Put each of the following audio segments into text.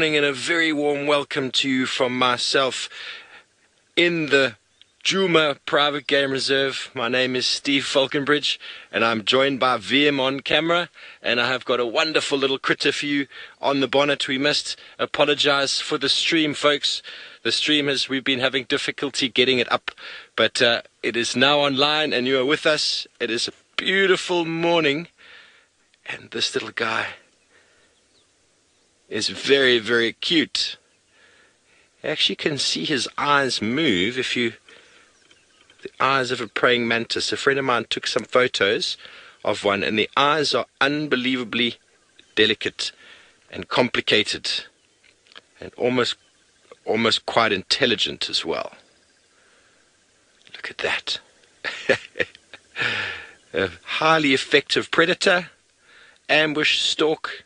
And a very warm welcome to you from myself in the Djuma private game reserve. My name is Steve Falconbridge and I'm joined by VM on camera, and I have got a wonderful little critter for you on the bonnet. We must apologize for the stream, folks. The stream we've been having difficulty getting it up, but it is now online and you are with us. It is a beautiful morning and this little guy is very, very cute. You actually can see his eyes move. The eyes of a praying mantis. A friend of mine took some photos of one and the eyes are unbelievably delicate and complicated and almost quite intelligent as well. Look at that. A highly effective predator, ambush, stalk,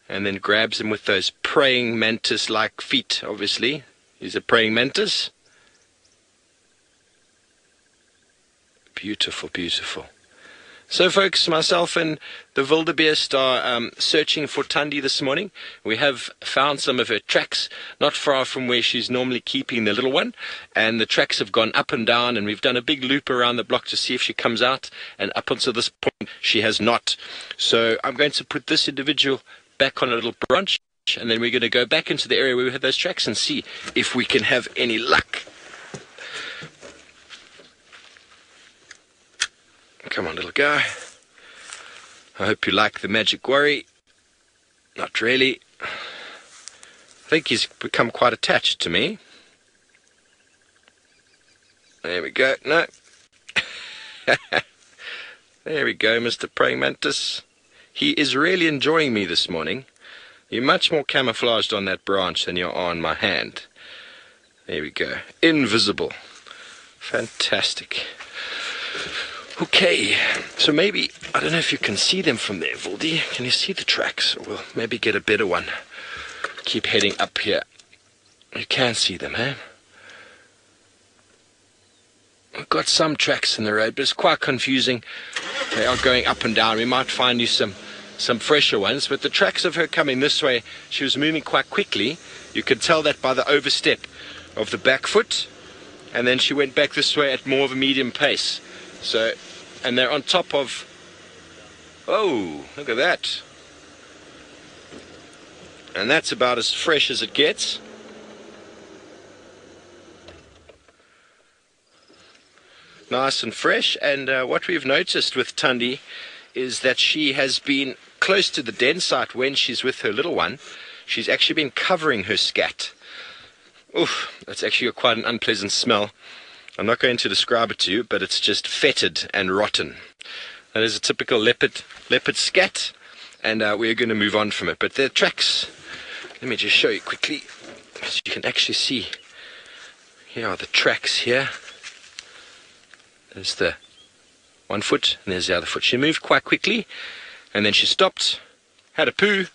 and then grabs him with those praying mantis-like feet, obviously. He's a praying mantis. Beautiful, beautiful. So folks, myself and the wildebeest are searching for Tandy this morning. We have found some of her tracks not far from where she's normally keeping the little one, and the tracks have gone up and down, and we've done a big loop around the block to see if she comes out, and up until this point she has not. So I'm going to put this individual back on a little branch, and then we're going to go back into the area where we had those tracks and see if we can have any luck. Come on, little guy. I hope you like the magic worry. Not really. I think he's become quite attached to me. There we go. No. There we go, Mr. Praying Mantis. He is really enjoying me this morning. You're much more camouflaged on that branch than you are on my hand. There we go. Invisible. Fantastic. Okay, so maybe, I don't know if you can see them from there, Voldy. Can you see the tracks? We'll maybe get a better one. Keep heading up here. You can see them, eh? We've got some tracks in the road, but it's quite confusing. They are going up and down. We might find you some fresher ones, but the tracks of her coming this way, she was moving quite quickly. You could tell that by the overstep of the back foot, and then she went back this way at more of a medium pace. So, and they're on top of, oh, look at that. And that's about as fresh as it gets. Nice and fresh. And what we've noticed with Tandy is that she has been close to the den site when she's with her little one. She's actually been covering her scat. Oof, that's actually quite an unpleasant smell. I'm not going to describe it to you, but it's just fetid and rotten. That is a typical leopard scat, and we're going to move on from it. But the tracks, let me just show you quickly, so you can actually see. Here are the tracks here. There's the one foot, and there's the other foot. She moved quite quickly, and then she stopped, had a poo,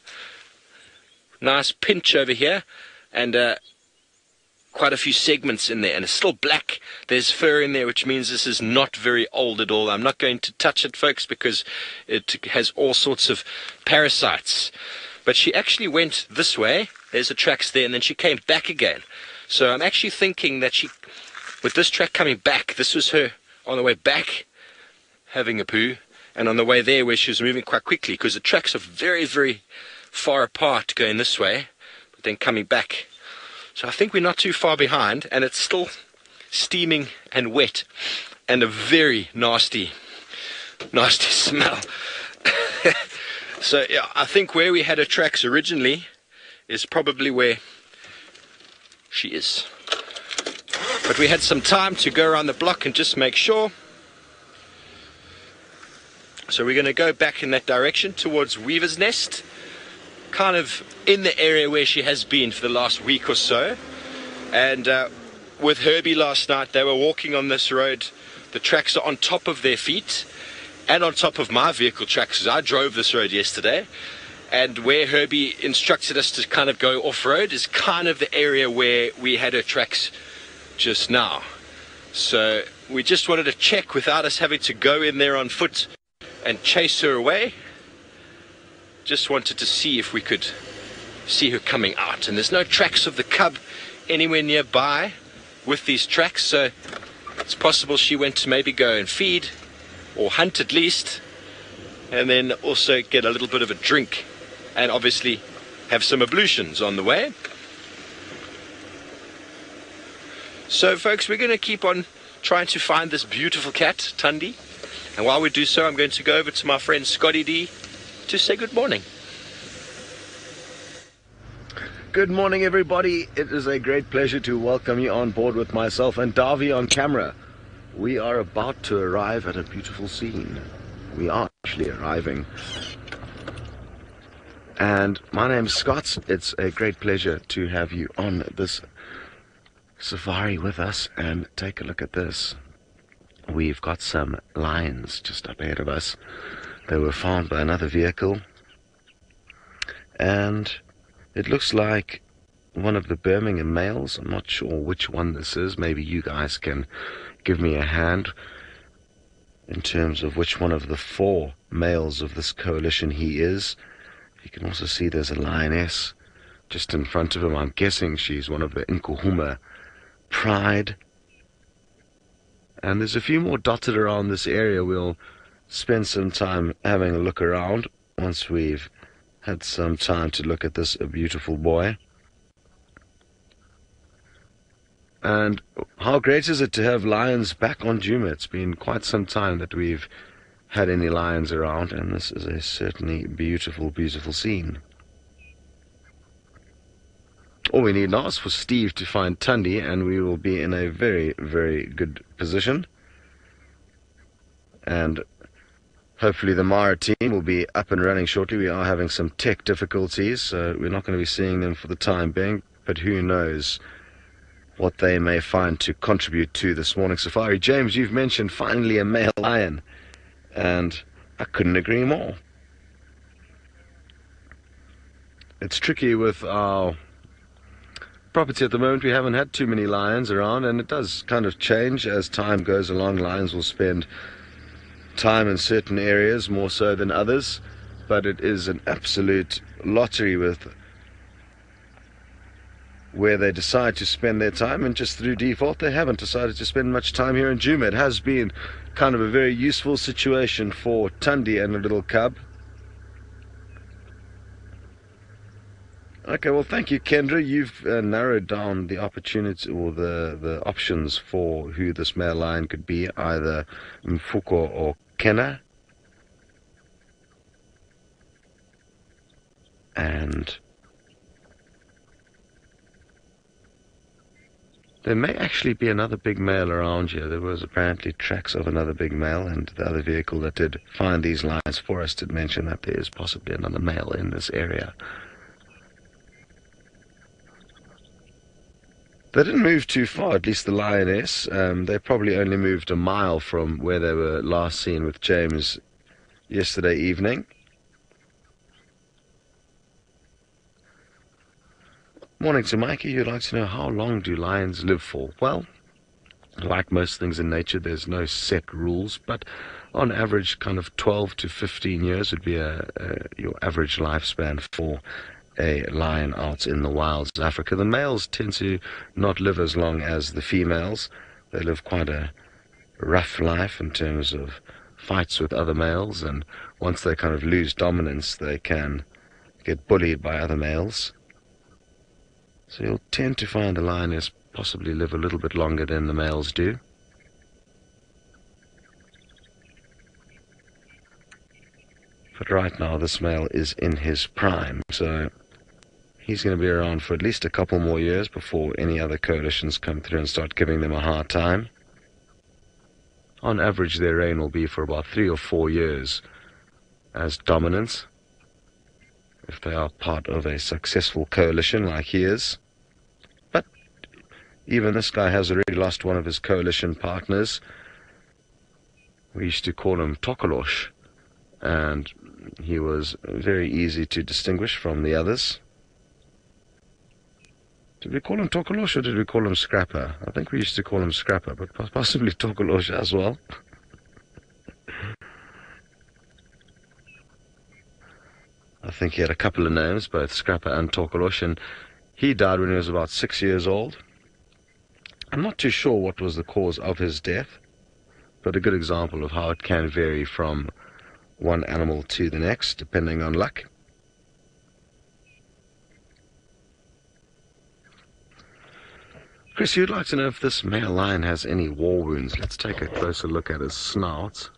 nice pinch over here, and quite a few segments in there, and it's still black. There's fur in there, which means this is not very old at all. I'm not going to touch it, folks, because it has all sorts of parasites. But she actually went this way. There's the tracks there, and then she came back again. So I'm actually thinking that with this track coming back, this was her on the way back having a poo, and on the way there where she was moving quite quickly, because the tracks are very, very far apart going this way, but then coming back. So I think we're not too far behind, and it's still steaming and wet, and a very nasty smell. So yeah, I think where we had her tracks originally is probably where she is. But we had some time to go around the block and just make sure. So we're going to go back in that direction towards Weaver's Nest, kind of in the area where she has been for the last week or so. And with Herbie last night, they were walking on this road. The tracks are on top of their feet and on top of my vehicle tracks, because I drove this road yesterday. And where Herbie instructed us to kind of go off-road is kind of the area where we had her tracks just now. So we just wanted to check without us having to go in there on foot and chase her away. Just wanted to see if we could see her coming out, and there's no tracks of the cub anywhere nearby with these tracks, so it's possible she went to maybe go and feed or hunt at least, and then also get a little bit of a drink and obviously have some ablutions on the way. So folks, we're going to keep on trying to find this beautiful cat, Tandy, and while we do so, I'm going to go over to my friend Scotty D to say good morning. Good morning, everybody. It is a great pleasure to welcome you on board with myself and Davy on camera. We are about to arrive at a beautiful scene. We are actually arriving. And my name's Scott. It's a great pleasure to have you on this safari with us, and take a look at this. We've got some lions just up ahead of us. They were found by another vehicle, and it looks like one of the Birmingham males. I'm not sure which one this is. Maybe you guys can give me a hand in terms of which one of the 4 males of this coalition he is. You can also see there's a lioness just in front of him. I'm guessing she's one of the Nkuhumas pride. And there's a few more dotted around this area. We'll spend some time having a look around once we've had some time to look at this beautiful boy. And how great is it to have lions back on Djuma? It's been quite some time that we've had any lions around, and this is a certainly beautiful, beautiful scene. All we need now is for Steve to find Tandy, and we will be in a very, very good position. And hopefully the Mara team will be up and running shortly. We are having some tech difficulties, so we're not going to be seeing them for the time being, but who knows what they may find to contribute to this morning's safari. James, you've mentioned finally a male lion, and I couldn't agree more. It's tricky with our property at the moment. We haven't had too many lions around, and it does kind of change as time goes along. Lions will spend time in certain areas more so than others, but it is an absolute lottery with where they decide to spend their time, and just through default they haven't decided to spend much time here in Djuma. It has been kind of a very useful situation for Tandy and a little cub. Okay, well, thank you, Kendra. You've narrowed down the opportunity or the options for who this male lion could be, either Mfuko or Kenna. And there may actually be another big male around here. There was apparently tracks of another big male, and the other vehicle that did find these lions for us did mention that there is possibly another male in this area. They didn't move too far, at least the lioness. They probably only moved a mile from where they were last seen with James yesterday evening. Morning to Mikey. You'd like to know, how long do lions live for? Well, like most things in nature, there's no set rules, but on average, kind of 12 to 15 years would be your average lifespan for a lion out in the wilds of Africa. The males tend to not live as long as the females. They live quite a rough life in terms of fights with other males, and once they kind of lose dominance, they can get bullied by other males. So you'll tend to find the lioness possibly live a little bit longer than the males do. But right now this male is in his prime, so he's going to be around for at least a couple more years before any other coalitions come through and start giving them a hard time. On average, their reign will be for about 3 or 4 years as dominance, if they are part of a successful coalition like he is. But even this guy has already lost one of his coalition partners. We used to call him Tokolosh, and he was very easy to distinguish from the others. Did we call him Tokolosh or did we call him Scrapper? I think we used to call him Scrapper, but possibly Tokolosh as well. I think he had a couple of names, both Scrapper and Tokorosh, and he died when he was about 6 years old. I'm not too sure what was the cause of his death, but a good example of how it can vary from one animal to the next, depending on luck. Chris, you'd like to know if this male lion has any war wounds. Let's take a closer look at his snout.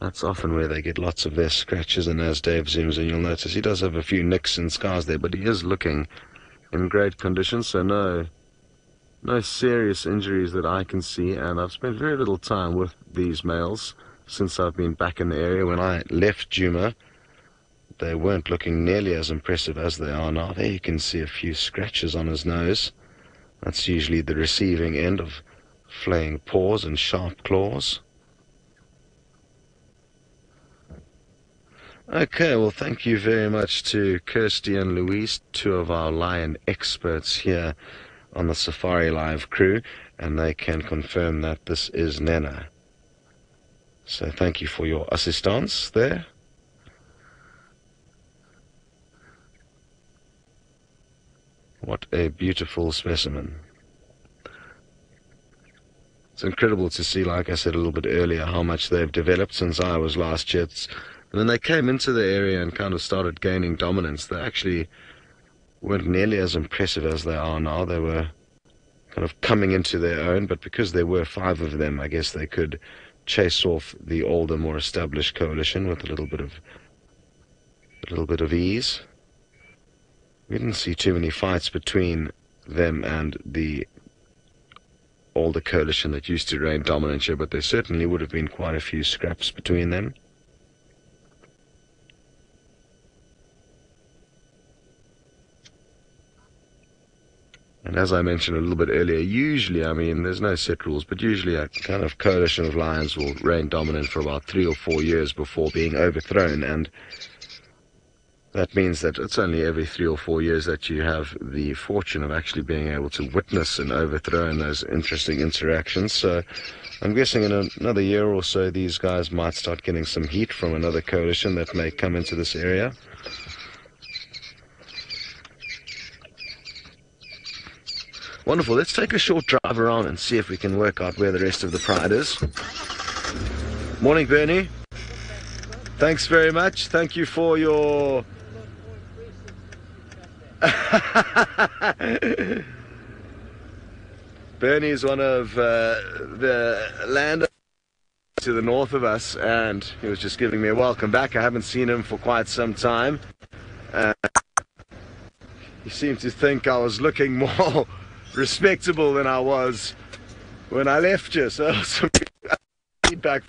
That's often where they get lots of their scratches, and as Dave zooms in, you'll notice he does have a few nicks and scars there, but he is looking in great condition, so no serious injuries that I can see. And I've spent very little time with these males since I've been back in the area. When I left Djuma, they weren't looking nearly as impressive as they are now. There you can see a few scratches on his nose. That's usually the receiving end of flaying paws and sharp claws. Okay, well, thank you very much to Kirsty and Louise, two of our lion experts here on the Safari Live crew, and they can confirm that this is Nana. So thank you for your assistance there. What a beautiful specimen. It's incredible to see, like I said a little bit earlier, how much they've developed since I was last year. When they came into the area and kind of started gaining dominance, they actually weren't nearly as impressive as they are now. They were kind of coming into their own, but because there were 5 of them, I guess they could chase off the older, more established coalition with a little bit of ease. We didn't see too many fights between them and the older coalition that used to reign dominant here, but there certainly would have been quite a few scraps between them. And as I mentioned a little bit earlier, usually, I mean, there's no set rules, but usually a kind of coalition of lions will reign dominant for about 3 or 4 years before being overthrown, and that means that it's only every 3 or 4 years that you have the fortune of actually being able to witness an overthrow and those interesting interactions. So I'm guessing in another year or so, these guys might start getting some heat from another coalition that may come into this area. Wonderful. Let's take a short drive around and see if we can work out where the rest of the pride is. Morning, Bernie. Thanks very much. Thank you for your... Bernie is one of the landowners to the north of us, and he was just giving me a welcome back. I haven't seen him for quite some time. He seemed to think I was looking more respectable than I was when I left you, so some feedback.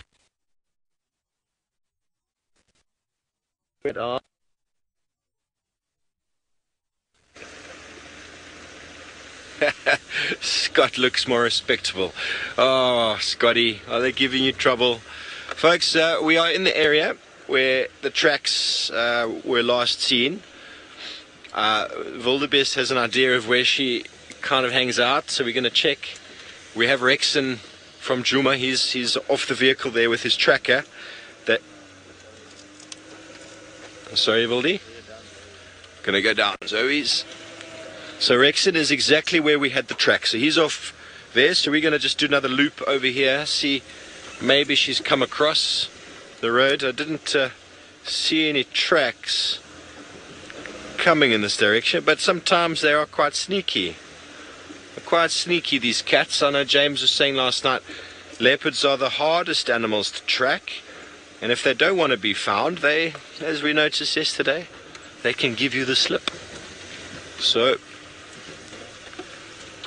Scott looks more respectable. Oh, Scotty, are they giving you trouble? Folks, we are in the area where the tracks were last seen. Wildebeest has an idea of where she kind of hangs out, so we're going to check. We have Rexon from Djuma. He's off the vehicle there with his tracker. Sorry, Wildy. Gonna go down. So Rexon is exactly where we had the track. So he's off there. So we're gonna just do another loop over here. See, maybe she's come across the road. I didn't see any tracks coming in this direction, but sometimes they are quite sneaky. They're quite sneaky, these cats. I know James was saying last night, leopards are the hardest animals to track. And if they don't want to be found, they, as we noticed yesterday, they can give you the slip. So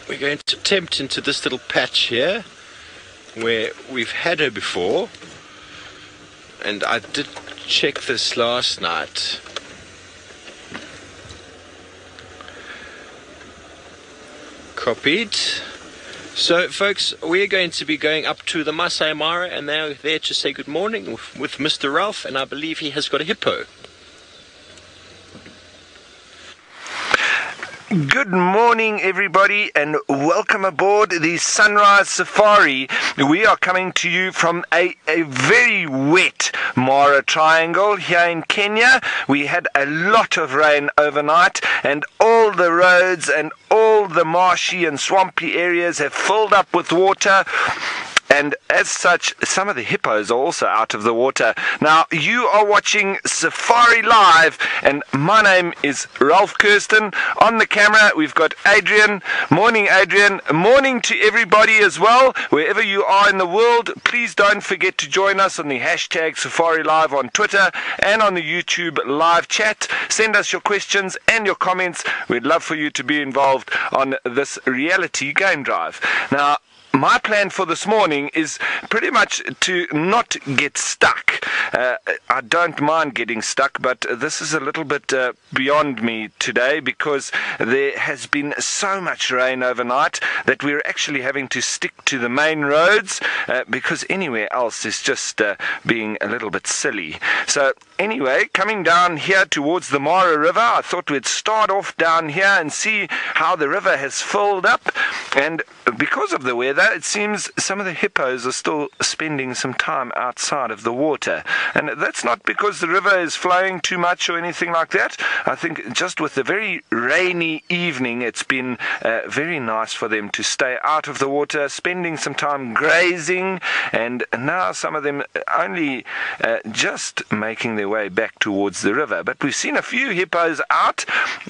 we're going to attempt into this little patch here where we've had her before. And I did check this last night. Copied. So, folks, we're going to be going up to the Masai Mara, and they're there to say good morning with Mr. Ralph, and I believe he has got a hippo. Good morning, everybody, and welcome aboard the Sunrise Safari. We are coming to you from a very wet Mara Triangle here in Kenya. We had a lot of rain overnight, and all the roads and all the marshy and swampy areas have filled up with water. And as such, some of the hippos are also out of the water. Now, you are watching Safari Live, and my name is Ralph Kirsten. On the camera, we've got Adrian. Morning, Adrian. Morning to everybody as well. Wherever you are in the world, please don't forget to join us on the hashtag Safari Live on Twitter and on the YouTube live chat. Send us your questions and your comments. We'd love for you to be involved on this reality game drive. Now, my plan for this morning is pretty much to not get stuck. I don't mind getting stuck, but this is a little bit beyond me today because there has been so much rain overnight that we're actually having to stick to the main roads because anywhere else is just being a little bit silly. So anyway, coming down here towards the Mara River, I thought we'd start off down here and see how the river has filled up. And because of the weather, it seems some of the hippos are still spending some time outside of the water. And that's not because the river is flowing too much or anything like that. I think just with the very rainy evening, it's been very nice for them to stay out of the water, spending some time grazing, and now some of them only just making their way back towards the river. But we've seen a few hippos out,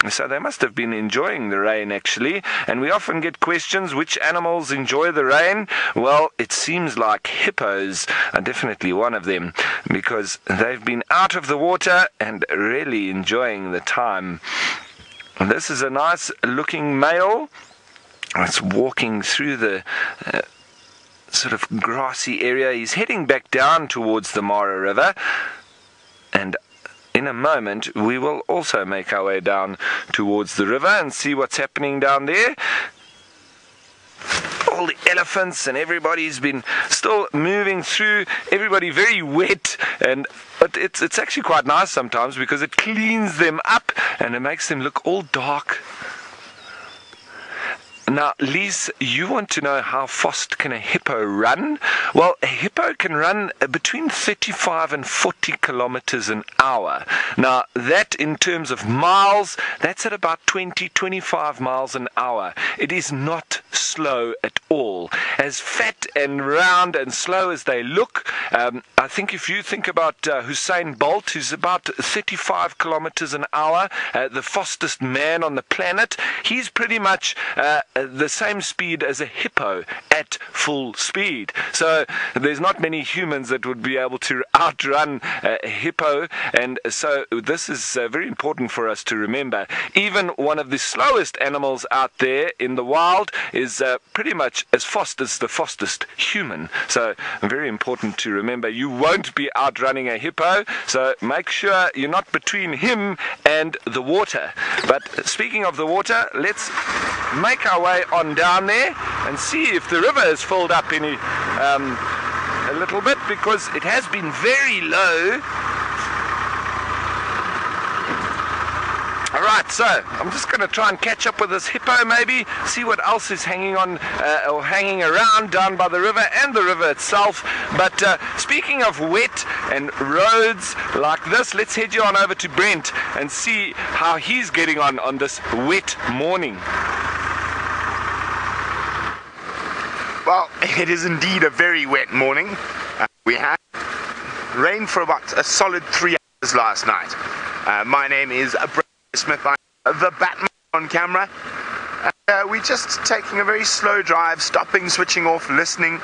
so they must have been enjoying the rain actually. And we often get questions, which animals enjoy the rain? Well, it seems like hippos are definitely one of them because they've been out of the water and really enjoying the time. This is a nice looking male. It's walking through the sort of grassy area. He's heading back down towards the Mara River, and in a moment we will also make our way down towards the river and see what's happening down there. All the elephants and everybody's been still moving through, everybody very wet, but it's actually quite nice sometimes because it cleans them up and it makes them look all dark. Now, Liz, you want to know how fast can a hippo run? Well, a hippo can run between 35 and 40 kilometers an hour. Now, that in terms of miles, that's at about 20-25 miles an hour. It is not slow at all. As fat and round and slow as they look, I think if you think about Usain Bolt, who's about 35 kilometers an hour, the fastest man on the planet, he's pretty much the same speed as a hippo at full speed. So there's not many humans that would be able to outrun a hippo, and so this is very important for us to remember. Even one of the slowest animals out there in the wild is pretty much as fast as the fastest human. So very important to remember. You won't be outrunning a hippo, so make sure you're not between him and the water. But speaking of the water, let's make our way on down there and see if the river has filled up any a little bit, because it has been very low. Alright, so I'm just going to try and catch up with this hippo, maybe see what else is hanging on or hanging around down by the river and the river itself. But speaking of wet and roads like this, let's head you on over to Brent and see how he's getting on this wet morning. Well, it is indeed a very wet morning. We had rain for about a solid 3 hours last night. My name is Brent Smith. I'm the Batman on camera. We're just taking a very slow drive, stopping, switching off, listening.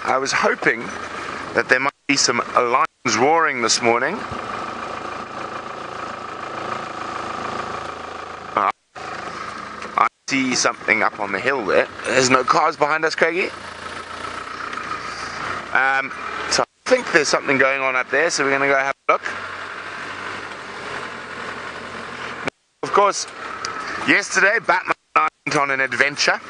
I was hoping that there might be some lions roaring this morning. I see something up on the hill there. There's no cars behind us, Craigie. So I think there's something going on up there, so we're going to go have a look. Of course, yesterday Batman and I went on an adventure.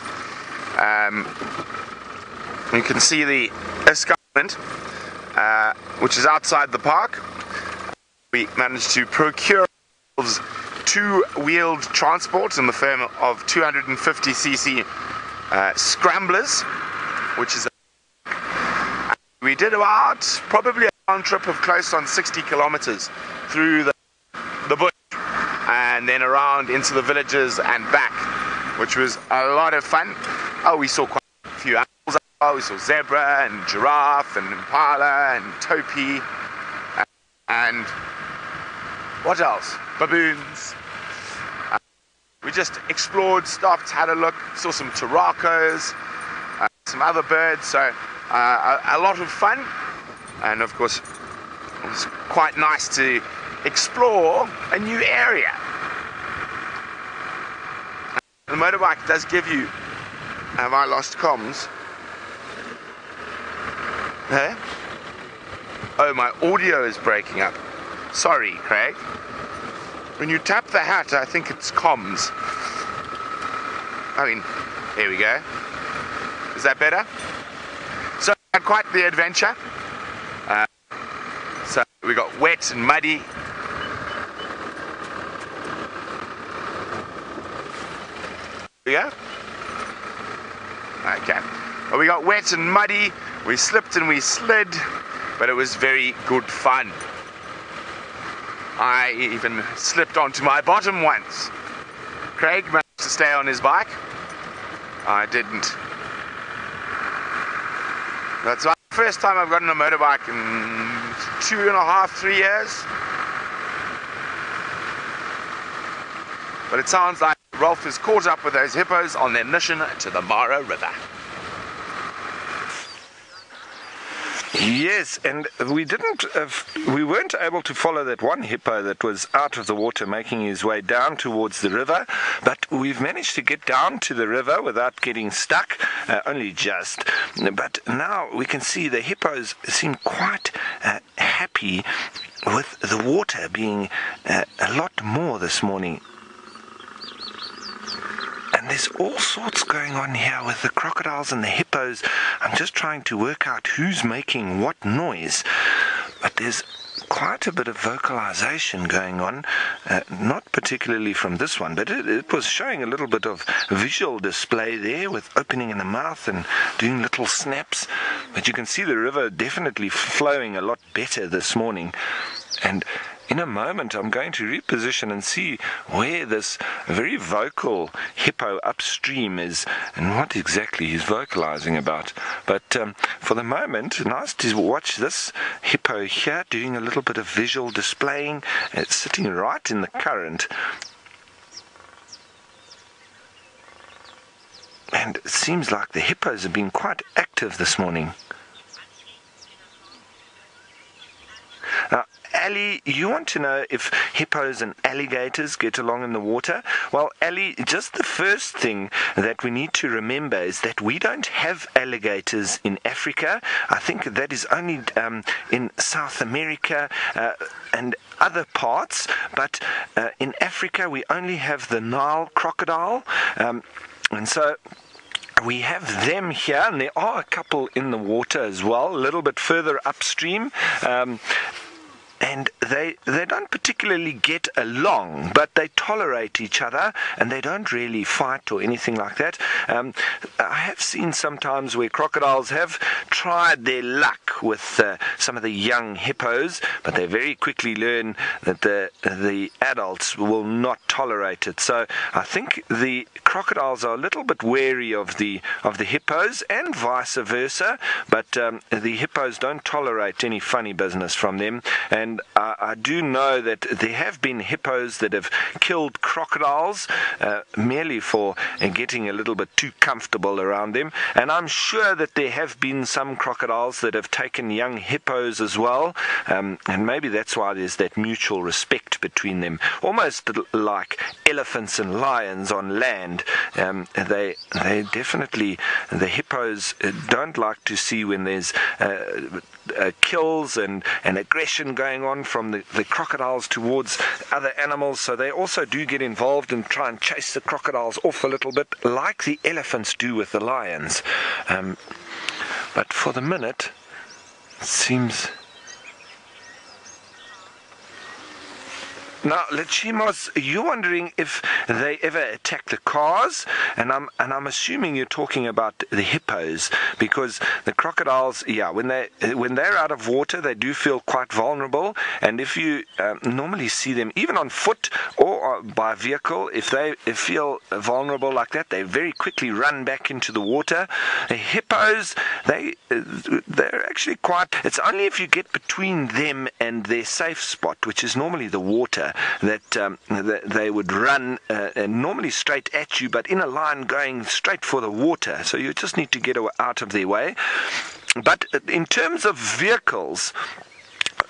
You can see the escarpment, which is outside the park. We managed to procure two-wheeled transport in the form of 250cc scramblers, which is we did about probably a round trip of close on 60 kilometers through the bush and then around into the villages and back, which was a lot of fun. Oh, we saw quite a few animals. Oh, we saw zebra and giraffe and impala and topi and what else? Baboons. We just explored, stopped, had a look, saw some turacos, some other birds, so a lot of fun. And of course, it was quite nice to explore a new area. The motorbike does give you... Have I lost comms? Hey? Oh, my audio is breaking up. Sorry, Craig. When you tap the hat, I think it's comms. I mean, here we go. Is that better? So, had quite the adventure. So, we got wet and muddy. Here we go. Okay. Well, we got wet and muddy. We slipped and we slid, but it was very good fun. I even slipped onto my bottom once. Craig managed to stay on his bike. I didn't. That's the first time I've gotten a motorbike in 2.5, 3 years. But it sounds like Rolf is caught up with those hippos on their mission to the Mara River. Yes, and we weren't able to follow that one hippo that was out of the water making his way down towards the river, but we've managed to get down to the river without getting stuck, only just. But now we can see the hippos seem quite happy with the water being a lot more this morning. And there's all sorts going on here with the crocodiles and the hippos. I'm just trying to work out who's making what noise. But there's quite a bit of vocalization going on, not particularly from this one, but it was showing a little bit of visual display there with opening in the mouth and doing little snaps. But you can see the river definitely flowing a lot better this morning. And in a moment, I'm going to reposition and see where this very vocal hippo upstream is and what exactly he's vocalizing about. But for the moment, nice to watch this hippo here doing a little bit of visual displaying. It's sitting right in the current. And it seems like the hippos have been quite active this morning. Now, Ali, you want to know if hippos and alligators get along in the water? Well, Ali, just the first thing that we need to remember is that we don't have alligators in Africa. I think that is only in South America and other parts. But in Africa, we only have the Nile crocodile. And so we have them here, and there are a couple in the water as well, a little bit further upstream. And they don't particularly get along, but they tolerate each other, and they don't really fight or anything like that. I have seen sometimes where crocodiles have tried their luck with some of the young hippos, but they very quickly learn that the adults will not tolerate it. So I think the crocodiles are a little bit wary of the hippos, and vice versa, but the hippos don't tolerate any funny business from them. And I do know that there have been hippos that have killed crocodiles merely for getting a little bit too comfortable around them. And I'm sure that there have been some crocodiles that have taken young hippos as well. And maybe that's why there's that mutual respect between them. Almost like elephants and lions on land. They definitely, the hippos don't like to see when there's kills and aggression going on from the crocodiles towards other animals, so they also do get involved and try and chase the crocodiles off a little bit, like the elephants do with the lions. But for the minute, it seems Now, Lechimos, you're wondering if they ever attack the cars, and I'm assuming you're talking about the hippos, because the crocodiles, when they're out of water, they do feel quite vulnerable, and if you normally see them even on foot or by vehicle, if they feel vulnerable like that, they very quickly run back into the water. The hippos, they're actually quite. It's only if you get between them and their safe spot, which is normally the water, that they would run normally straight at you, but in a line going straight for the water. So you just need to get out of their way. But in terms of vehicles,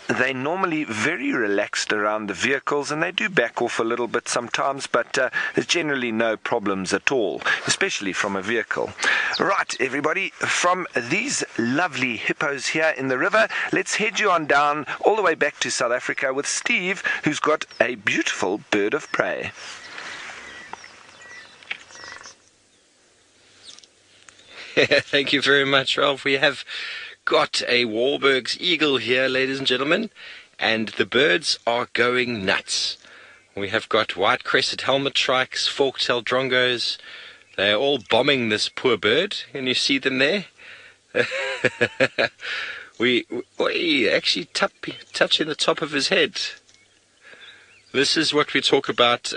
they're normally very relaxed around the vehicles, and they do back off a little bit sometimes, but there's generally no problems at all, especially from a vehicle. Right, everybody, from these lovely hippos here in the river, let's head you on down all the way back to South Africa with Steve, who's got a beautiful bird of prey. Thank you very much, Ralph. We have got a Wahlberg's eagle here, ladies and gentlemen, and the birds are going nuts. We have got white-crested helmet shrikes, fork-tailed drongos. They're all bombing this poor bird. Can you see them there? we actually touching the top of his head. This is what we talk about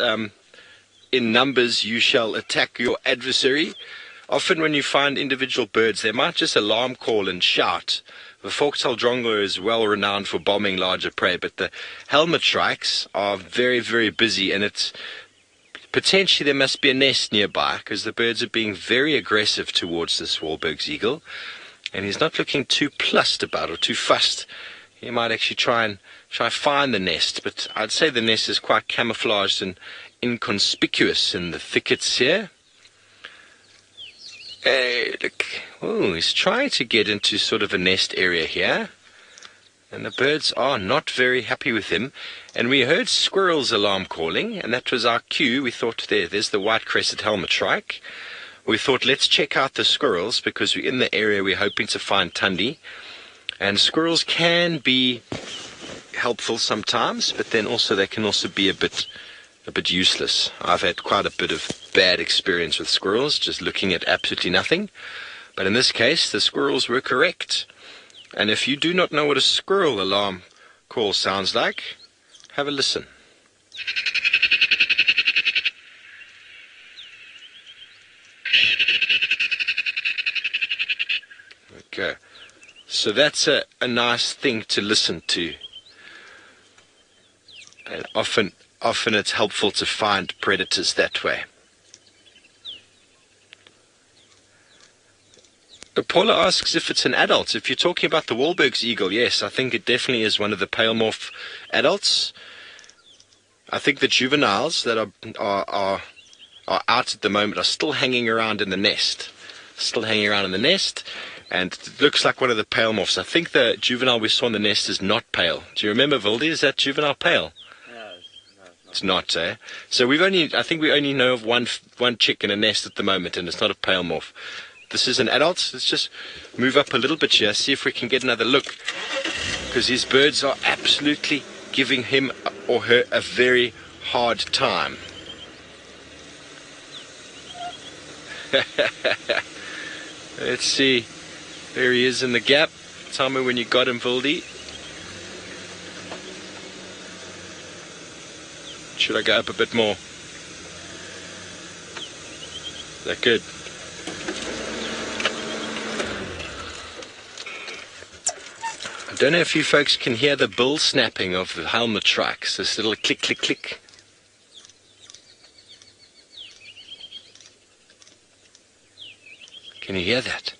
in numbers. You shall attack your adversary. Often when you find individual birds, they might just alarm call and shout. The fork-tailed drongo is well renowned for bombing larger prey, but the helmet shrikes are very, very busy, and it's potentially there must be a nest nearby, because the birds are being very aggressive towards this Wahlberg's eagle, and he's not looking too plussed about or too fussed. He might actually try find the nest, but I'd say the nest is quite camouflaged and inconspicuous in the thickets here. Look, he's trying to get into sort of a nest area here, and the birds are not very happy with him. And we heard squirrels alarm calling, and that was our cue. We thought, there's the white-crested helmet shrike. We thought, let's check out the squirrels, because we're in the area we're hoping to find tandy. And squirrels can be helpful sometimes, but then also they can also be a bit useless. I've had quite a bit of bad experience with squirrels, just looking at absolutely nothing. But in this case, the squirrels were correct. And if you do not know what a squirrel alarm call sounds like, have a listen. Okay. So that's a nice thing to listen to. And often it's helpful to find predators that way. Paula asks if it's an adult. If you're talking about the Wahlberg's eagle, yes, I think it definitely is one of the pale morph adults. I think the juveniles that are out at the moment are still hanging around in the nest. And it looks like one of the pale morphs. I think the juvenile we saw in the nest is not pale. Do you remember, Vildi? Is that juvenile pale? It's not, eh? So I think we only know of one chick in a nest at the moment, and it's not a pale morph. This is an adult. Let's just move up a little bit here, see if we can get another look, because these birds are absolutely giving him or her a very hard time. Let's see. There he is in the gap. Tell me when you got him, Vildi. Should I go up a bit more? Is that good? I don't know if you folks can hear the bill snapping of the helmet shrikes. This little click, click, click. Can you hear that?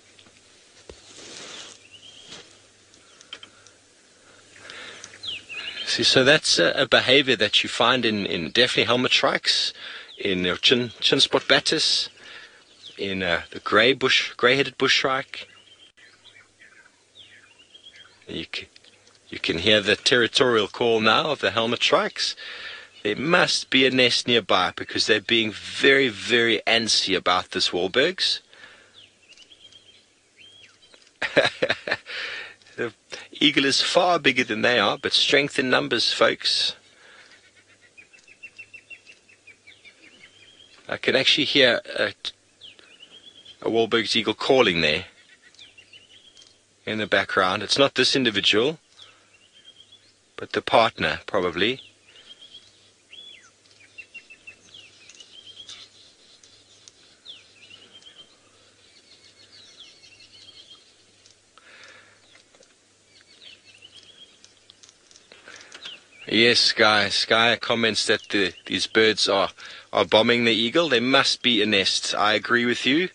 See, so that's a behavior that you find in definitely helmet shrikes, in chin spot batis, in the grey-headed bush shrike. You can hear the territorial call now of the helmet shrikes. There must be a nest nearby, because they're being very, very antsy about this Wahlberg's. The eagle is far bigger than they are, but strength in numbers, folks. I can actually hear a Wahlberg's eagle calling there in the background. It's not this individual, but the partner probably. Yes, Sky comments that these birds are bombing the eagle. There must be a nest. I agree with you.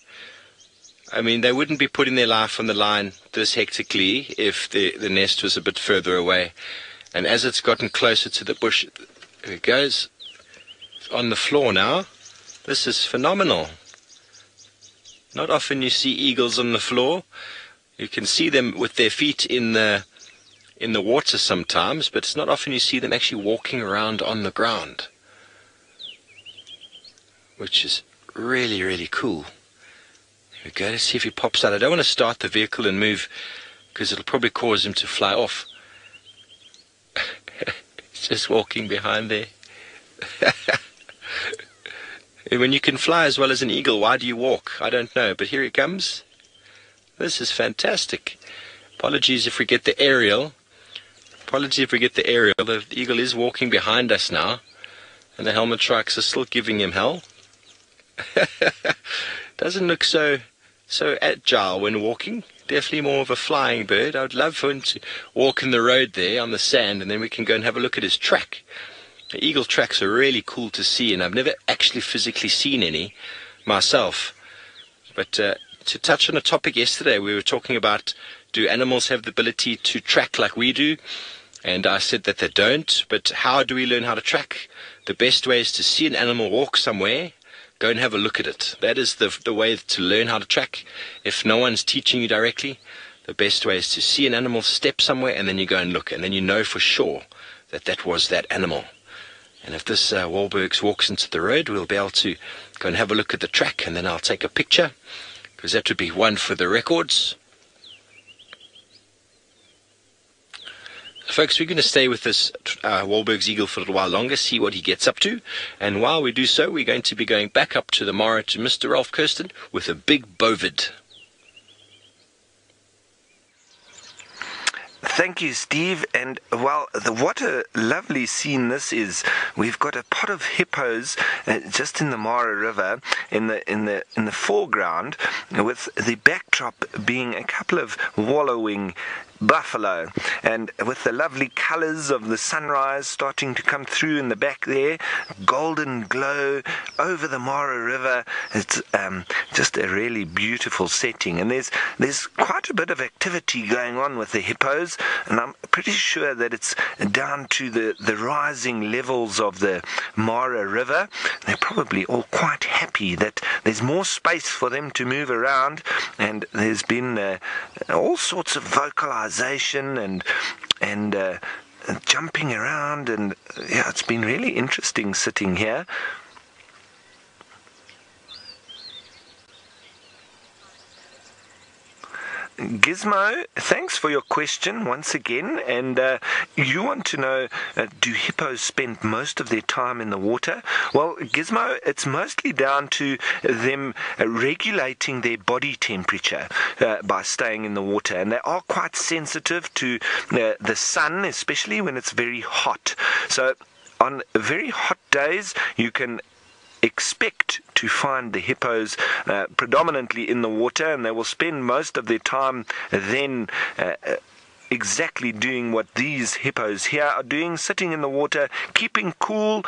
I mean, they wouldn't be putting their life on the line this hectically if the nest was a bit further away. And as it's gotten closer to the bush, there it goes. It's on the floor now. This is phenomenal. Not often you see eagles on the floor. You can see them with their feet in the water sometimes, but it's not often you see them actually walking around on the ground, which is really, really cool. Here we go. Let's see if he pops out. I don't want to start the vehicle and move because it'll probably cause him to fly off. He's just walking behind there. When you can fly as well as an eagle, why do you walk? I don't know, but here he comes. This is fantastic. Apologies if we get the aerial. The eagle is walking behind us now, and the helmet trikes are still giving him hell. Doesn't look so agile when walking. Definitely more of a flying bird. I would love for him to walk in the road there on the sand, and then we can go and have a look at his track. The eagle tracks are really cool to see, and I've never actually physically seen any myself. But to touch on a topic yesterday, we were talking about, do animals have the ability to track like we do? And I said that they don't, but how do we learn how to track? The best way is to see an animal walk somewhere, go and have a look at it. That is the way to learn how to track. If no one's teaching you directly, the best way is to see an animal step somewhere, and then you go and look, and then you know for sure that that was that animal. And if this Wahlbergs walks into the road, we'll be able to go and have a look at the track, and then I'll take a picture, because that would be one for the records. Folks, we're going to stay with this Wahlberg's eagle for a little while longer, see what he gets up to. And while we do so, we're going to be going back up to the Mara to Mr. Ralph Kirsten with a big bovid. Thank you, Steve. And well, what a lovely scene this is. We've got a pod of hippos just in the Mara River in the foreground, with the backdrop being a couple of wallowing buffalo, and with the lovely colours of the sunrise starting to come through in the back there, golden glow over the Mara River. It's just a really beautiful setting, and there's quite a bit of activity going on with the hippos, and I'm pretty sure that it's down to the rising levels of the Mara River. They're probably all quite happy that there's more space for them to move around, and there's been all sorts of vocalization and jumping around, and yeah, it's been really interesting sitting here. Gizmo, thanks for your question once again, and you want to know, do hippos spend most of their time in the water? Well, Gizmo, it's mostly down to them regulating their body temperature by staying in the water, and they are quite sensitive to the sun, especially when it's very hot. So on very hot days, you can expect to find the hippos predominantly in the water, and they will spend most of their time then exactly doing what these hippos here are doing, sitting in the water, keeping cool,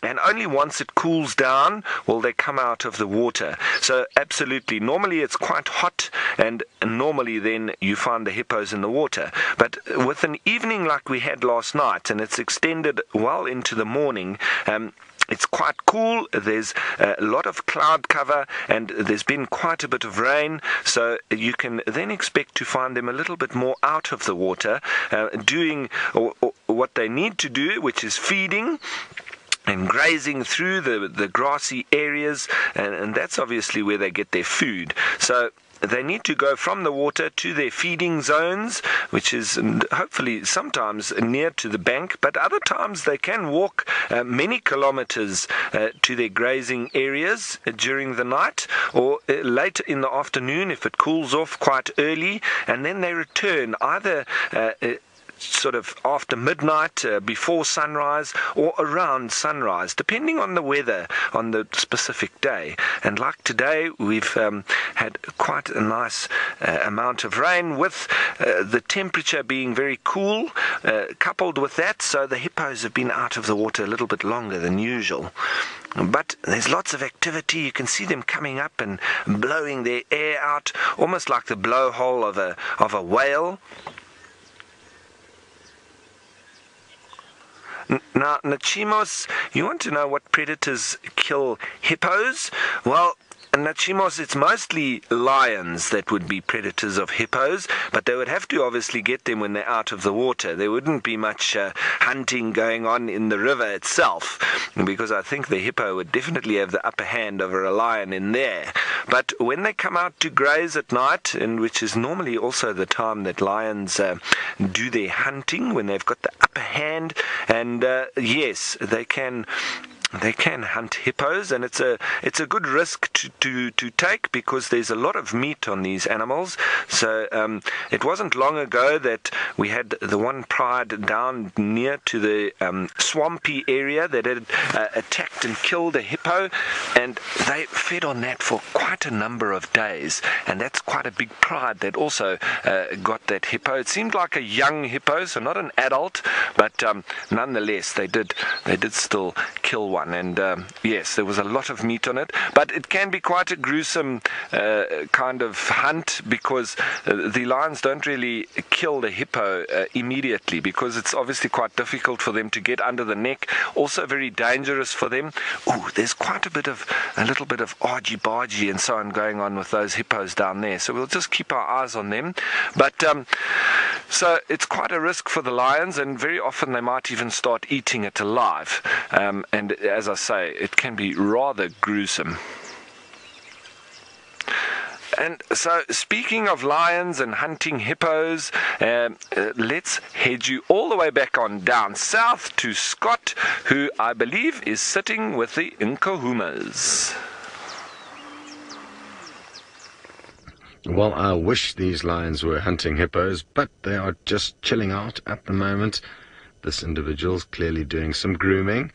and only once it cools down will they come out of the water. So absolutely, normally it's quite hot, and normally then you find the hippos in the water. But with an evening like we had last night, and it's extended well into the morning, it's quite cool. There's a lot of cloud cover, and there's been quite a bit of rain, so you can then expect to find them a little bit more out of the water, doing what they need to do, which is feeding and grazing through the grassy areas, and that's obviously where they get their food. So they need to go from the water to their feeding zones, which is hopefully sometimes near to the bank, but other times they can walk many kilometers to their grazing areas during the night or late in the afternoon if it cools off quite early, and then they return either sort of after midnight, before sunrise, or around sunrise, depending on the weather on the specific day. And like today, we've had quite a nice amount of rain, with the temperature being very cool, coupled with that, so the hippos have been out of the water a little bit longer than usual. But there's lots of activity. You can see them coming up and blowing their air out, almost like the blowhole of a whale. Now, Nkuhumas, you want to know what predators kill hippos? Well, Nkuhumas, it's mostly lions that would be predators of hippos, but they would have to obviously get them when they're out of the water. There wouldn't be much hunting going on in the river itself, because I think the hippo would definitely have the upper hand over a lion in there. But when they come out to graze at night, and which is normally also the time that lions do their hunting, when they've got the upper hand, and yes, they can hunt hippos, and it's a good risk to take, because there's a lot of meat on these animals. So it wasn't long ago that we had the one pride down near to the swampy area that had attacked and killed a hippo, and they fed on that for quite a number of days, and that's quite a big pride that also got that hippo. It seemed like a young hippo, so not an adult, but nonetheless they did still kill one. And yes, there was a lot of meat on it, but it can be quite a gruesome kind of hunt, because the lions don't really kill the hippo immediately, because it's obviously quite difficult for them to get under the neck, also very dangerous for them. Ooh, there's quite a little bit of argy-bargy and so on going on with those hippos down there, so we'll just keep our eyes on them. But so it's quite a risk for the lions, and very often they might even start eating it alive, and as I say, it can be rather gruesome. And so, speaking of lions and hunting hippos, let's head you all the way back on down south to Scott, who I believe is sitting with the Nkuhumas. Well, I wish these lions were hunting hippos, but they are just chilling out at the moment. This individual's clearly doing some grooming,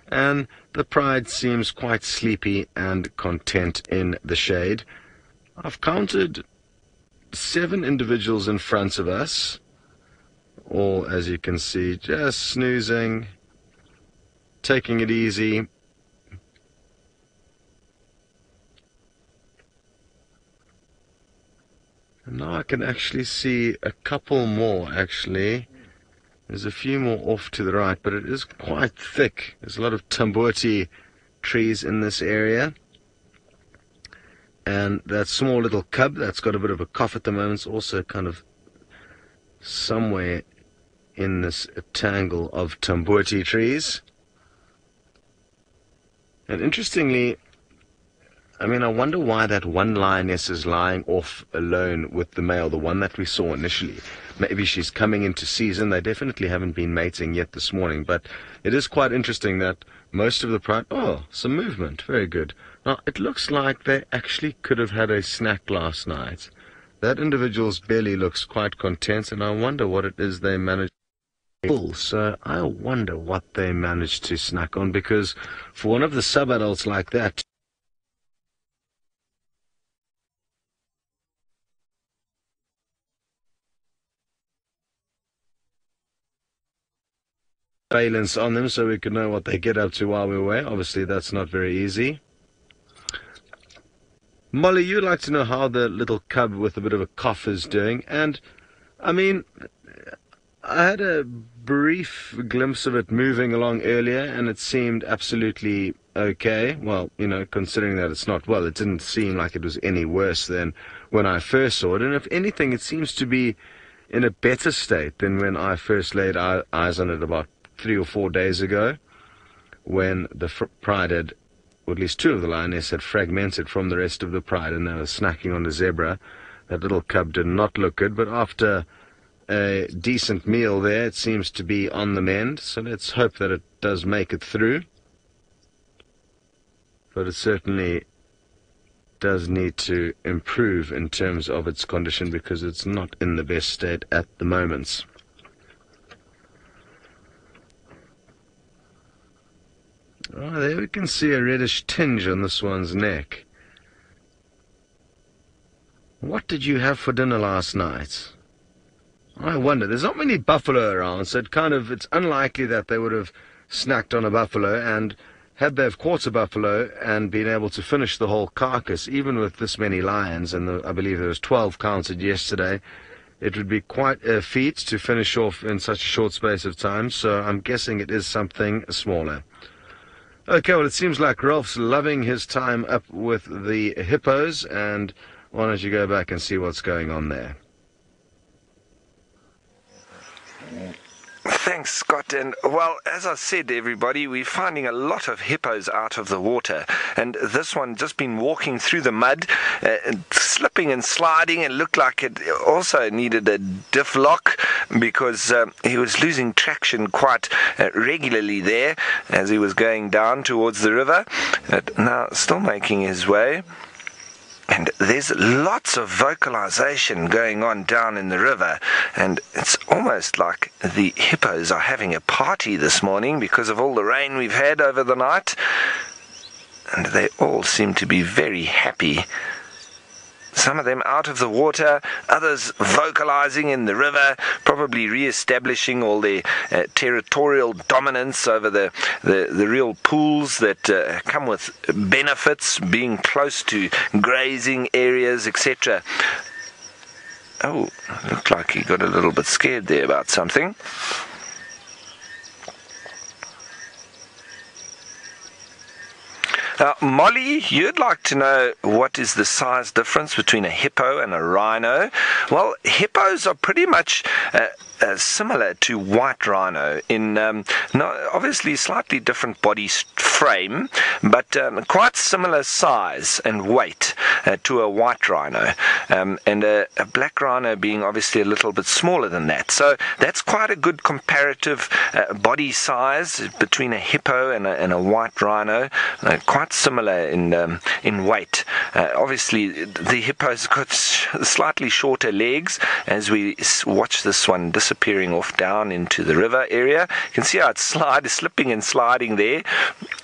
and the pride seems quite sleepy and content in the shade. I've counted 7 individuals in front of us, all, as you can see, just snoozing, taking it easy. And now I can actually see a couple more, actually. There's a few more off to the right, but it is quite thick. There's a lot of tambuti trees in this area. And that small little cub that's got a bit of a cough at the moment is also kind of somewhere in this tangle of tambuti trees. And interestingly, I mean, I wonder why that one lioness is lying off alone with the male, the one that we saw initially. Maybe she's coming into season. They definitely haven't been mating yet this morning, but it is quite interesting that most of the pride... Oh, some movement. Very good. Now, it looks like they actually could have had a snack last night. That individual's belly looks quite content, and I wonder what it is they managed to pull. So I wonder what they managed to snack on, because for one of the sub-adults like that, surveillance on them so we could know what they get up to while we're away. Obviously, that's not very easy. Molly, you'd like to know how the little cub with a bit of a cough is doing. And, I mean, I had a brief glimpse of it moving along earlier, and it seemed absolutely okay. Well, you know, considering that it's not well, it didn't seem like it was any worse than when I first saw it. And if anything, it seems to be in a better state than when I first laid eyes on it about 3 or 4 days ago, when the pride or at least two of the lioness, had fragmented from the rest of the pride, and they were snacking on the zebra. That little cub did not look good, but after a decent meal there, it seems to be on the mend, so let's hope that it does make it through. But it certainly does need to improve in terms of its condition, because it's not in the best state at the moment. Oh, there we can see a reddish tinge on this one's neck. What did you have for dinner last night? I wonder. There's not many buffalo around, so it's unlikely that they would have snacked on a buffalo, and had they have caught a buffalo and been able to finish the whole carcass, even with this many lions, and I believe there was 12 counted yesterday, it would be quite a feat to finish off in such a short space of time, so I'm guessing it is something smaller. Okay, well, it seems like Rolf's loving his time up with the hippos, and why don't you go back and see what's going on there? Thanks, Scott. And, well, as I said, everybody, we're finding a lot of hippos out of the water. And this one just been walking through the mud, slipping and sliding, and looked like it also needed a diff lock, because he was losing traction quite regularly there as he was going down towards the river. Now, still making his way. And there's lots of vocalization going on down in the river, and it's almost like the hippos are having a party this morning because of all the rain we've had over the night, and they all seem to be very happy. Some of them out of the water, others vocalizing in the river, probably re-establishing all their territorial dominance over the real pools that come with benefits, being close to grazing areas, etc. Oh, looked like he got a little bit scared there about something. Now, Molly, you'd like to know what is the size difference between a hippo and a rhino. Well, hippos are pretty much similar to white rhino in obviously slightly different body frame, but quite similar size and weight to a white rhino, and a black rhino being obviously a little bit smaller than that. So that's quite a good comparative body size between a hippo and a white rhino, quite similar in weight. Obviously, the hippo's got slightly shorter legs, as we watch this one disappearing off down into the river area. You can see how it's slipping and sliding there,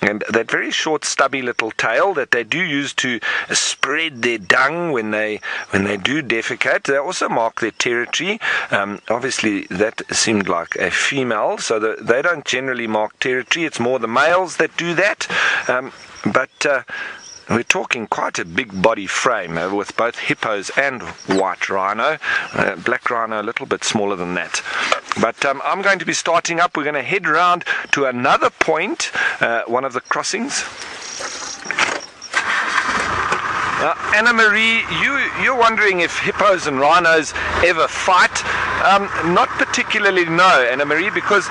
and that very short stubby little tail that they do use to spread their dung when they do defecate. They also mark their territory. Obviously that seemed like a female, so they don't generally mark territory. It's more the males that do that, but we're talking quite a big body frame with both hippos and white rhino. Black rhino a little bit smaller than that. But I'm going to be starting up. We're going to head round to another point, one of the crossings. Anna Marie, you're wondering if hippos and rhinos ever fight? Not particularly, no, Anna Marie, because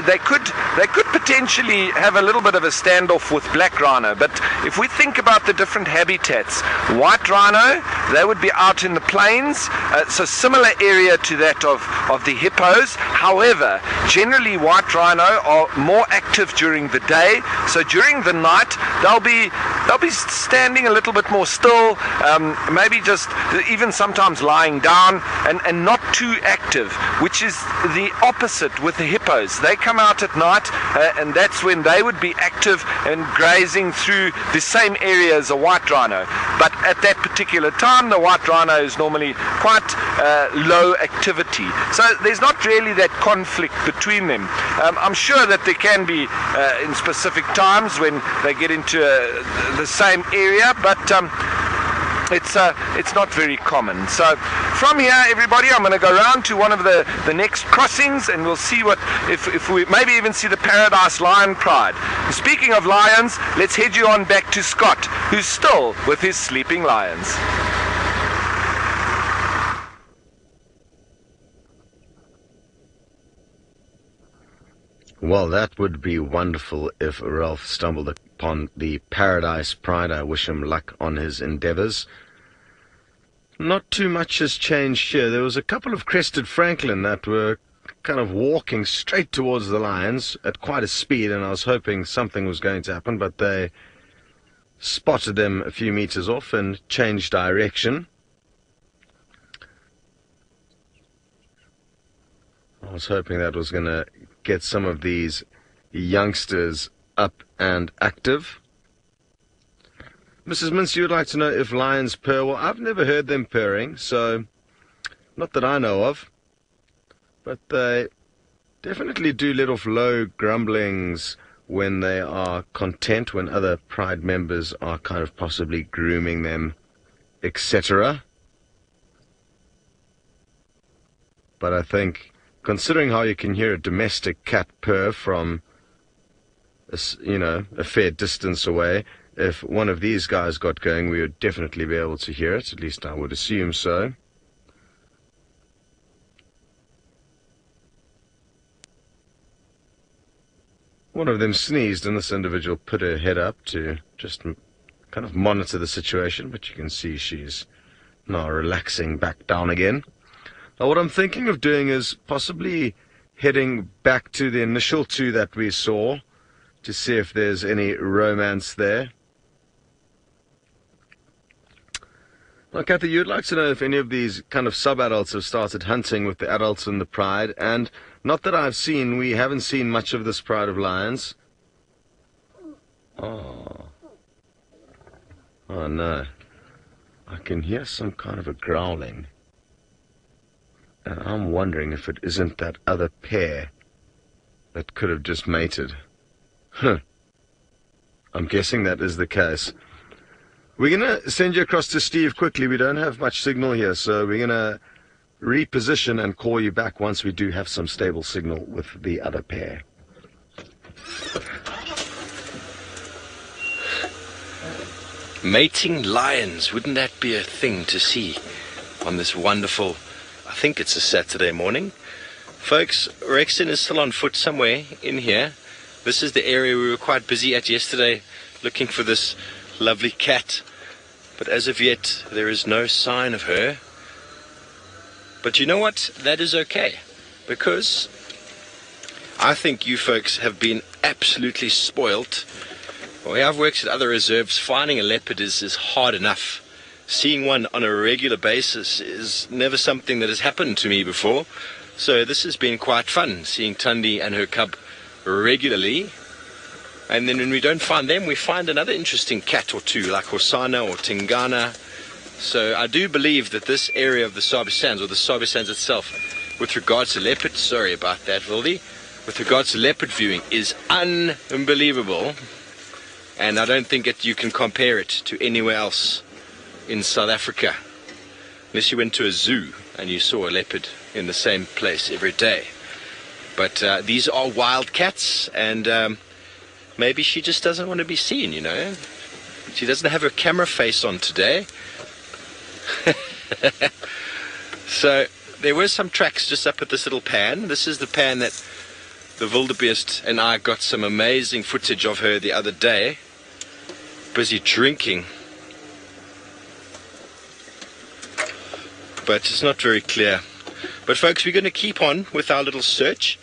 they could potentially have a little bit of a standoff with black rhino, but if we think about the different habitats, white rhino, they would be out in the plains, so similar area to that of the hippos. However, generally white rhino are more active during the day, so during the night they'll be standing a little bit more still, maybe just even sometimes lying down, and not too active, which is the opposite with the hippos. They come out at night, and that's when they would be active and grazing through the same area as a white rhino. But at that particular time, the white rhino is normally quite low activity. So there's not really that conflict between them. I'm sure that there can be in specific times when they get into the same area, but it's not very common. So from here, everybody, I'm going to go around to one of the next crossings, and we'll see if we maybe even see the Paradise Lion Pride. Speaking of lions, let's head you on back to Scott, who's still with his sleeping lions. Well, that would be wonderful if Ralph stumbled upon the Paradise Pride. I wish him luck on his endeavors. Not too much has changed here. There was a couple of crested francolin that were kind of walking straight towards the lions at quite a speed, and I was hoping something was going to happen, but they spotted them a few meters off and changed direction. I was hoping that was going to get some of these youngsters up and active. Mrs. Mince, you would like to know if lions purr. Well, I've never heard them purring, so not that I know of. But they definitely do let off low grumblings when they are content, when other pride members are kind of possibly grooming them, etc. But I think, considering how you can hear a domestic cat purr from, a fair distance away, if one of these guys got going, we would definitely be able to hear it. At least I would assume so. One of them sneezed, and this individual put her head up to just kind of monitor the situation, but you can see she's now relaxing back down again. Now, what I'm thinking of doing is possibly heading back to the initial two that we saw to see if there's any romance there. Now, Kathy, you'd like to know if any of these kind of sub-adults have started hunting with the adults in the pride, and not that I've seen, we haven't seen much of this pride of lions. Oh no. I can hear some kind of a growling. And I'm wondering if it isn't that other pair that could have just mated. I'm guessing that is the case. We're going to send you across to Steve quickly. We don't have much signal here, so we're going to reposition and call you back once we do have some stable signal with the other pair. Mating lions, wouldn't that be a thing to see on this wonderful, I think it's a Saturday morning. Folks, Rexton is still on foot somewhere in here. This is the area we were quite busy at yesterday looking for this lovely cat, but as of yet there is no sign of her. But you know what, that is okay, because I think you folks have been absolutely spoilt. Well, I've worked at other reserves. Finding a leopard is hard enough. Seeing one on a regular basis is never something that has happened to me before, so this has been quite fun, seeing Tandy and her cub regularly. And then when we don't find them, we find another interesting cat or two, like Horsana or Tingana. So I do believe that this area of the Sabi Sands, or the Sabi Sands itself, with regards to leopard, sorry about that, Wildy, with regards to leopard viewing, is unbelievable. And I don't think that you can compare it to anywhere else in South Africa, unless you went to a zoo and you saw a leopard in the same place every day. But these are wild cats, and maybe she just doesn't want to be seen, you know. She doesn't have her camera face on today. So there were some tracks just up at this little pan. This is the pan that the wildebeest and I got some amazing footage of her the other day, busy drinking. But it's not very clear. But folks, we're going to keep on with our little search.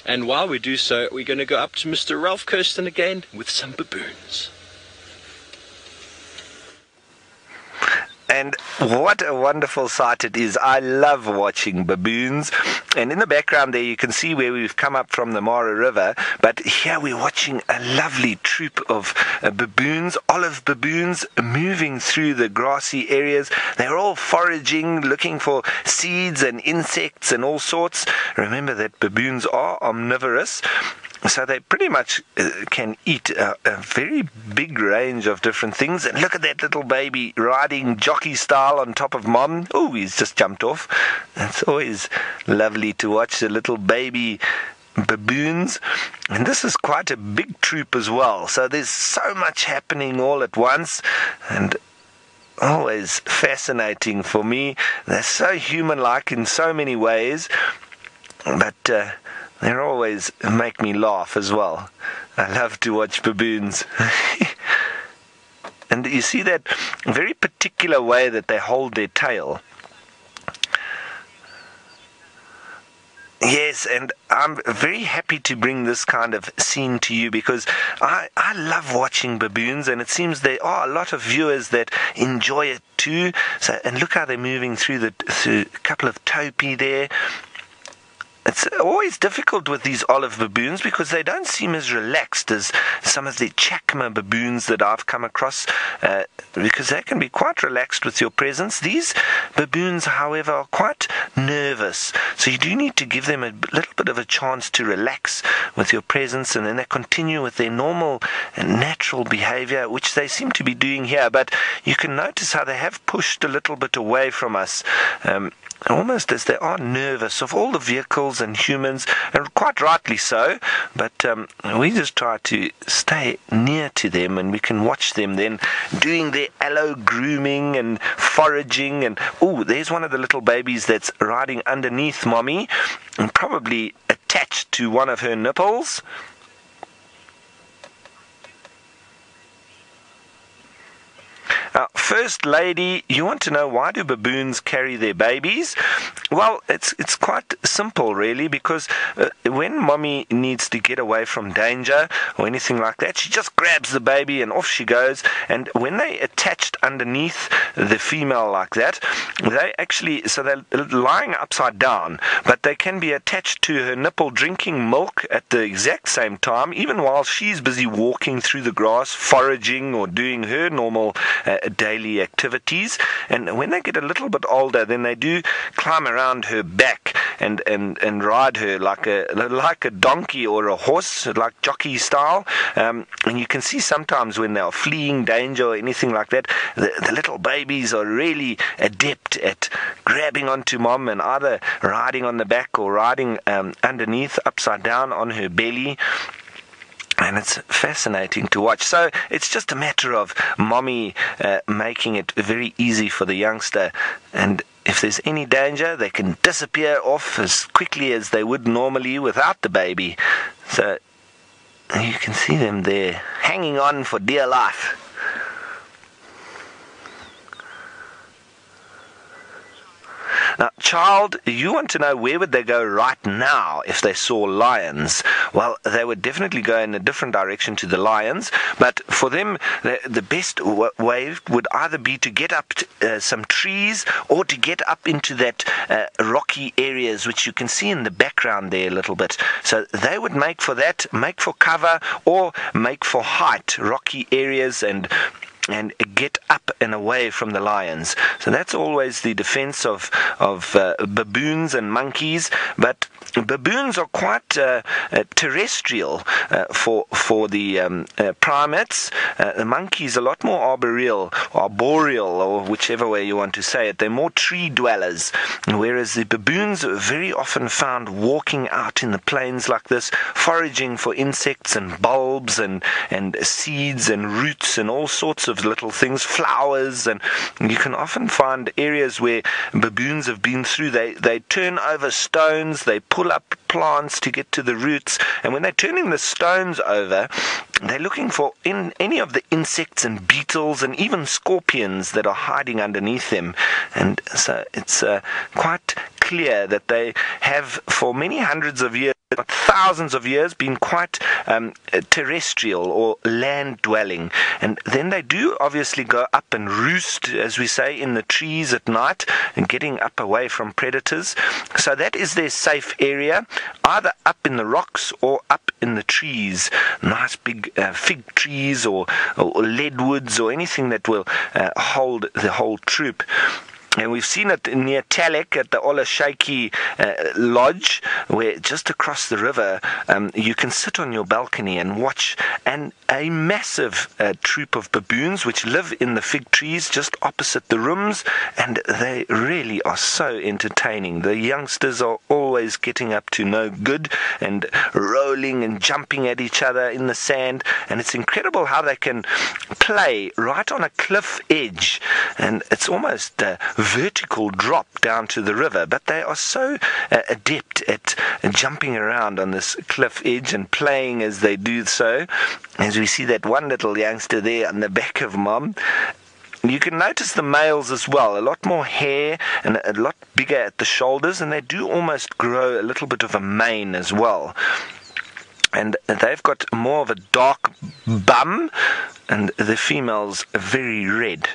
And while we do so, we're going to go up to Mr. Ralph Kirsten again with some baboons. And what a wonderful sight it is. I love watching baboons. And in the background there you can see where we've come up from the Mara River. But here we're watching a lovely troop of baboons, olive baboons, moving through the grassy areas. They're all foraging, looking for seeds and insects and all sorts. Remember that baboons are omnivorous. So they pretty much can eat a very big range of different things. And look at that little baby riding jockey style on top of mom. Oh, he's just jumped off. It's always lovely to watch the little baby baboons. And this is quite a big troop as well. So there's so much happening all at once. And always fascinating for me. They're so human-like in so many ways. But They always make me laugh as well. I love to watch baboons. And you see that very particular way that they hold their tail. Yes, and I'm very happy to bring this kind of scene to you because I love watching baboons, and it seems there are a lot of viewers that enjoy it too. So, and look how they're moving through a couple of topi there. It's always difficult with these olive baboons because they don't seem as relaxed as some of the chacma baboons that I've come across, because they can be quite relaxed with your presence. These baboons, however, are quite nervous, so you do need to give them a little bit of a chance to relax with your presence, and then they continue with their normal and natural behavior, which they seem to be doing here. But you can notice how they have pushed a little bit away from us, almost as they are nervous of all the vehicles and humans, and quite rightly so. But we just try to stay near to them, and we can watch them then doing their allo grooming and foraging. And there's one of the little babies that's riding underneath mommy and probably attached to one of her nipples. Now, first lady, you want to know why do baboons carry their babies? Well, it's quite simple, really, because when mommy needs to get away from danger or anything like that, she just grabs the baby and off she goes. And when they attached underneath the female like that, they're lying upside down, but they can be attached to her nipple drinking milk at the exact same time, even while she's busy walking through the grass, foraging or doing her normal daily activities. And when they get a little bit older, then they do climb around her back and ride her like a donkey or a horse, like jockey style. And you can see sometimes when they are fleeing danger or anything like that, the little babies are really adept at grabbing onto mom and either riding on the back or riding underneath upside down on her belly. And it's fascinating to watch. So it's just a matter of mommy making it very easy for the youngster. And if there's any danger, they can disappear off as quickly as they would normally without the baby. So you can see them there, hanging on for dear life. Now, child, you want to know where would they go right now if they saw lions? Well, they would definitely go in a different direction to the lions, but for them, the best way would either be to get up some trees or to get up into that rocky areas, which you can see in the background there a little bit. So they would make for cover, or make for height, rocky areas, and get up and away from the lions. So that's always the defense of baboons and monkeys. But baboons are quite terrestrial for the primates. The monkeys are a lot more arboreal, or whichever way you want to say it. They're more tree dwellers, whereas the baboons are very often found walking out in the plains like this, foraging for insects and bulbs and seeds and roots and all sorts of little things, flowers. And you can often find areas where baboons have been through. They turn over stones, they pull up plants to get to the roots, and when they're turning the stones over, they're looking for any of the insects and beetles and even scorpions that are hiding underneath them. And so it's quite clear that they have, for many hundreds of years, thousands of years, been quite terrestrial or land dwelling. And then they do obviously go up and roost, as we say, in the trees at night, and getting up away from predators. So that is their safe area, either up in the rocks or up in the trees, nice big fig trees or leadwoods or anything that will hold the whole troop. And we've seen it near Talek at the Olashaki Lodge, where just across the river you can sit on your balcony and watch a massive troop of baboons which live in the fig trees just opposite the rooms, and they really are so entertaining. The youngsters are always always getting up to no good and rolling and jumping at each other in the sand. And it's incredible how they can play right on a cliff edge, and it's almost a vertical drop down to the river, but they are so adept at jumping around on this cliff edge and playing as they do so. As we see that one little youngster there on the back of Mom. You can notice the males as well, a lot more hair and a lot bigger at the shoulders, and they do almost grow a little bit of a mane as well. And they've got more of a dark bum, and the females are very red.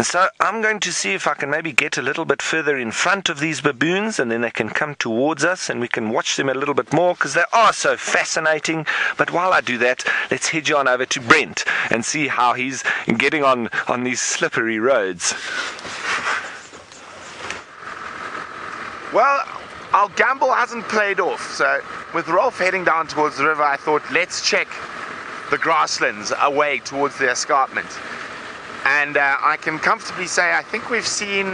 So I'm going to see if I can maybe get a little bit further in front of these baboons, and then they can come towards us and we can watch them a little bit more, because they are so fascinating. But while I do that, let's head you on over to Brent and see how he's getting on these slippery roads. Well, our gamble hasn't played off, so with Rolf heading down towards the river, I thought let's check the grasslands away towards the escarpment. And I can comfortably say I think we've seen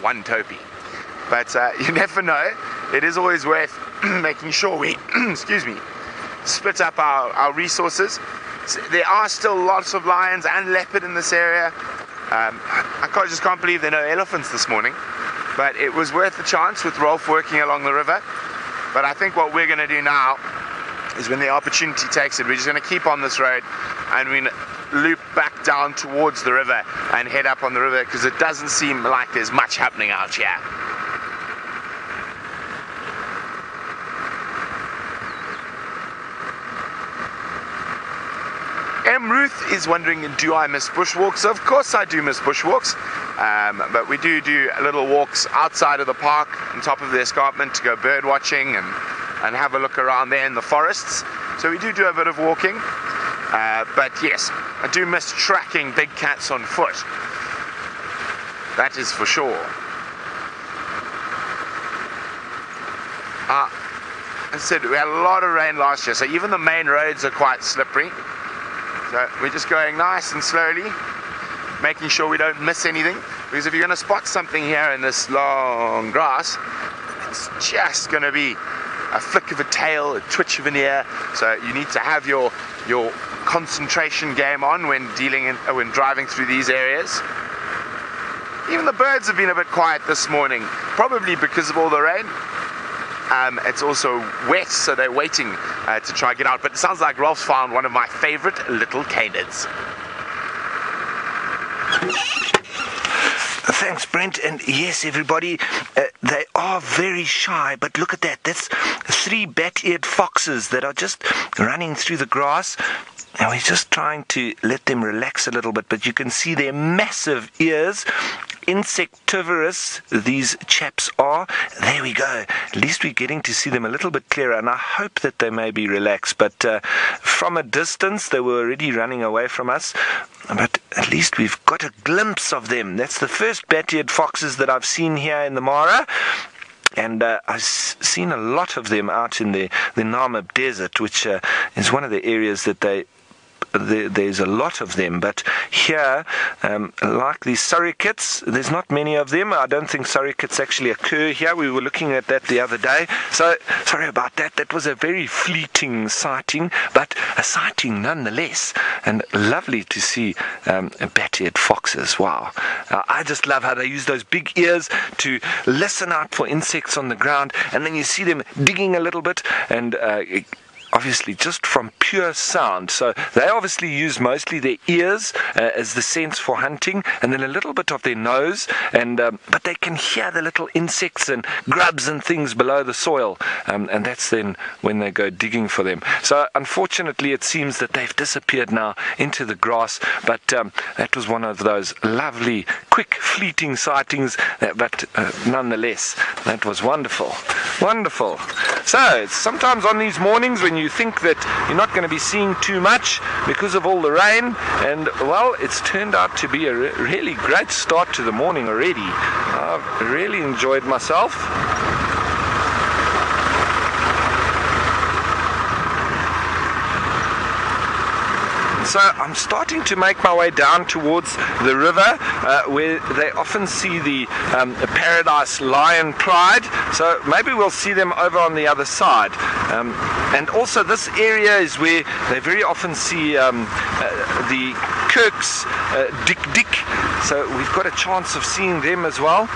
one topi. But you never know. It is always worth making sure we excuse me, split up our resources. So there are still lots of lions and leopard in this area. I just can't believe there are no elephants this morning. But it was worth the chance with Rolf working along the river. But I think what we're going to do now is, when the opportunity takes it, we're just going to keep on this road and we're going to loop back down towards the river and head up on the river, because it doesn't seem like there's much happening out here. Ruth is wondering, do I miss bushwalks? Of course I do miss bushwalks, but we do little walks outside of the park on top of the escarpment to go bird watching and have a look around there in the forests. So we do a bit of walking, but yes, I do miss tracking big cats on foot. That is for sure. As I said, we had a lot of rain last year, so even the main roads are quite slippery. So we're just going nice and slowly, making sure we don't miss anything, because if you're going to spot something here in this long grass, it's just going to be a flick of a tail, a twitch of an ear. So you need to have your concentration game on when when driving through these areas. Even the birds have been a bit quiet this morning, probably because of all the rain. It's also wet, so they're waiting to try and get out. But it sounds like Rolf's found one of my favorite little canids. Thanks, Brent. And yes, everybody, they are very shy, but look at that. That's 3 bat-eared foxes that are just running through the grass. And we're just trying to let them relax a little bit, but you can see their massive ears. Insectivorous these chaps are. There we go. At least we're getting to see them a little bit clearer, and I hope that they may be relaxed. But from a distance, they were already running away from us. But at least we've got a glimpse of them. That's the first bat-eared foxes that I've seen here in the Mara. And I've seen a lot of them out in the Namib Desert, which is one of the areas that there's a lot of them. But here, like these surrogates, there's not many of them. I don't think surrogates actually occur here. We were looking at that the other day. So, sorry about that. That was a very fleeting sighting, but a sighting nonetheless. And lovely to see bat-eared foxes. Wow. I just love how they use those big ears to listen out for insects on the ground. And then you see them digging a little bit, and obviously just from pure sound. So they obviously use mostly their ears as the sense for hunting, and then a little bit of their nose, and but they can hear the little insects and grubs and things below the soil, and that's then when they go digging for them. So unfortunately it seems that they've disappeared now into the grass, but that was one of those lovely quick fleeting sightings, but nonetheless that was wonderful. So sometimes on these mornings when you think that you're not going to be seeing too much because of all the rain, and well, it's turned out to be a really great start to the morning already. I've really enjoyed myself. So I'm starting to make my way down towards the river where they often see the paradise lion pride. So maybe we'll see them over on the other side. And also this area is where they very often see the Kirk's Dick. So we've got a chance of seeing them as well.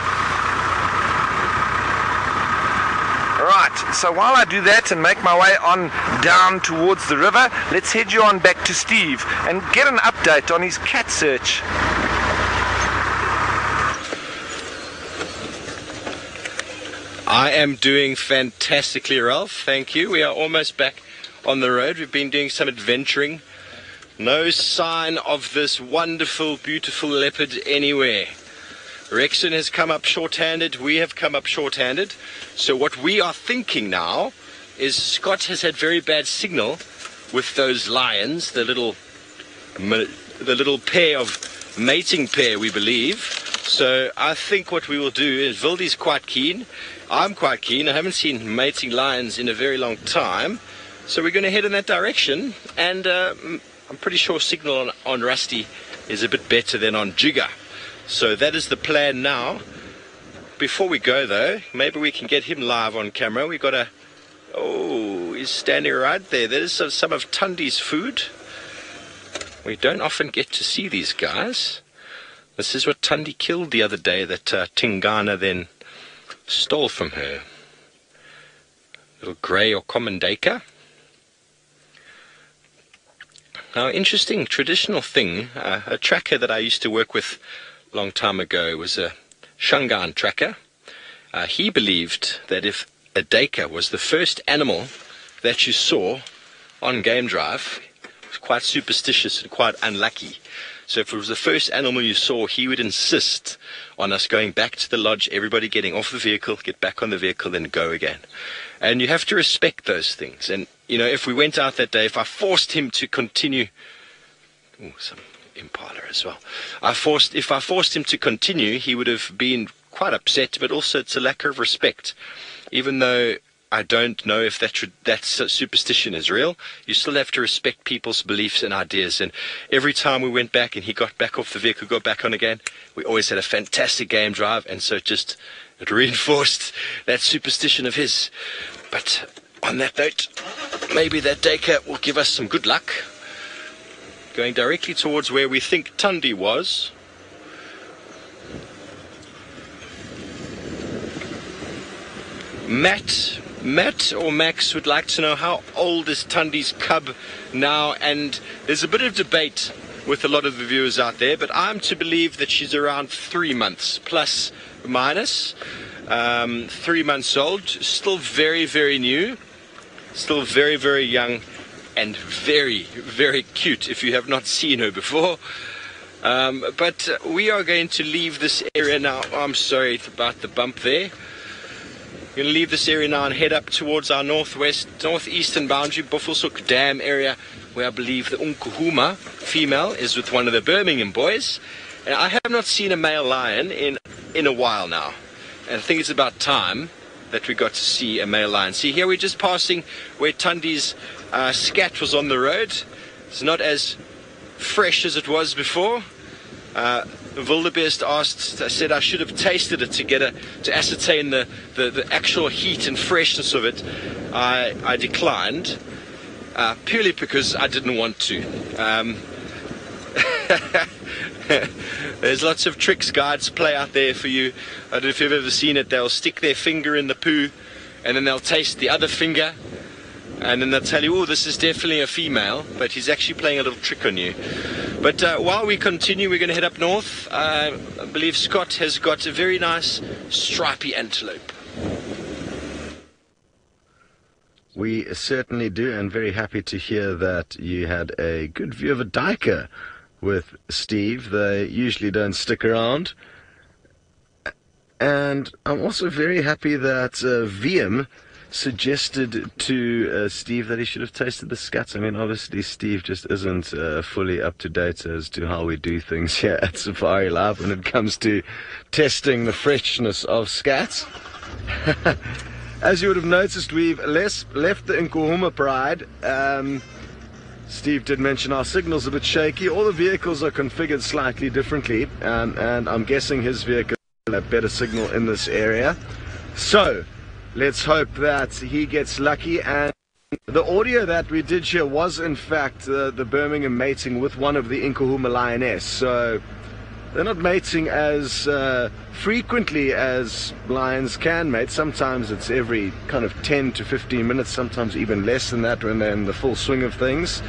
Right, so while I do that and make my way on down towards the river, let's head you on back to Steve and get an update on his cat search. I am doing fantastically, Ralph. Thank you. We are almost back on the road. We've been doing some adventuring. No sign of this wonderful, beautiful leopard anywhere. Rexon has come up short-handed. We have come up short-handed. So what we are thinking now is Scott has had very bad signal with those lions, the little pair of mating pair, we believe. So I think what we will do is, Vildy's quite keen. I'm quite keen. I haven't seen mating lions in a very long time. So we're going to head in that direction. And I'm pretty sure signal on Rusty is a bit better than on Jigger. So that is the plan now. Before we go though, maybe we can get him live on camera. We've got oh, he's standing right there. There's some of Tandy's food. We don't often get to see these guys. This is what Tandy killed the other day that Tingana then stole from her. Little grey or common daker. Now, interesting traditional thing, a tracker that I used to work with long time ago was a Shangaan tracker. He believed that if a daker was the first animal that you saw on game drive, it was quite superstitious and quite unlucky. So if it was the first animal you saw, he would insist on us going back to the lodge, everybody getting off the vehicle, get back on the vehicle, then go again. And you have to respect those things. And, you know, if we went out that day, if I forced him to continue... Ooh, some impala as well. If I forced him to continue, he would have been quite upset, but also it's a lack of respect. Even though I don't know if that superstition is real, you still have to respect people's beliefs and ideas. And every time we went back and he got back off the vehicle, got back on again, we always had a fantastic game drive, and so it reinforced that superstition of his. But on that note, maybe that daker will give us some good luck. Going directly towards where we think Tandy was. Matt or Max would like to know how old is Tandy's cub now, and there's a bit of debate with a lot of the viewers out there, but I'm to believe that she's around 3 months, plus minus. 3 months old, still very, very new, still very, very young, and very, very cute if you have not seen her before. But we are going to leave this area now. I'm sorry about the bump there. We're going to leave this area now and head up towards our northeastern boundary, Buffelshoek Dam area, where I believe the Nkuhumas female is with one of the Birmingham boys. And I have not seen a male lion in a while now. And I think it's about time that we got to see a male lion. See, here we're just passing where Tandy's scat was on the road. It's not as fresh as it was before. Wildebeest said I should have tasted it to ascertain the actual heat and freshness of it. I declined purely because I didn't want to. There's lots of tricks guides play out there for you. I don't know if you've ever seen it. They'll stick their finger in the poo and then they'll taste the other finger and then they'll tell you, oh, this is definitely a female, but he's actually playing a little trick on you. But while we continue, we're going to head up north. I believe Scott has got a very nice stripy antelope. We certainly do, and very happy to hear that you had a good view of a duiker with Steve. They usually don't stick around. And I'm also very happy that VM suggested to Steve that he should have tasted the scats. I mean, obviously Steve just isn't fully up to date as to how we do things here at Safari Live when it comes to testing the freshness of scats. As you would have noticed, we've left the Nkuhumas pride. Steve did mention our signal's a bit shaky. All the vehicles are configured slightly differently, and I'm guessing his vehicle has a better signal in this area. So let's hope that he gets lucky. And the audio that we did hear was in fact the Birmingham mating with one of the Nkuhumas lioness. So they're not mating as frequently as lions can mate. Sometimes it's every kind of 10 to 15 minutes, sometimes even less than that when they're in the full swing of things.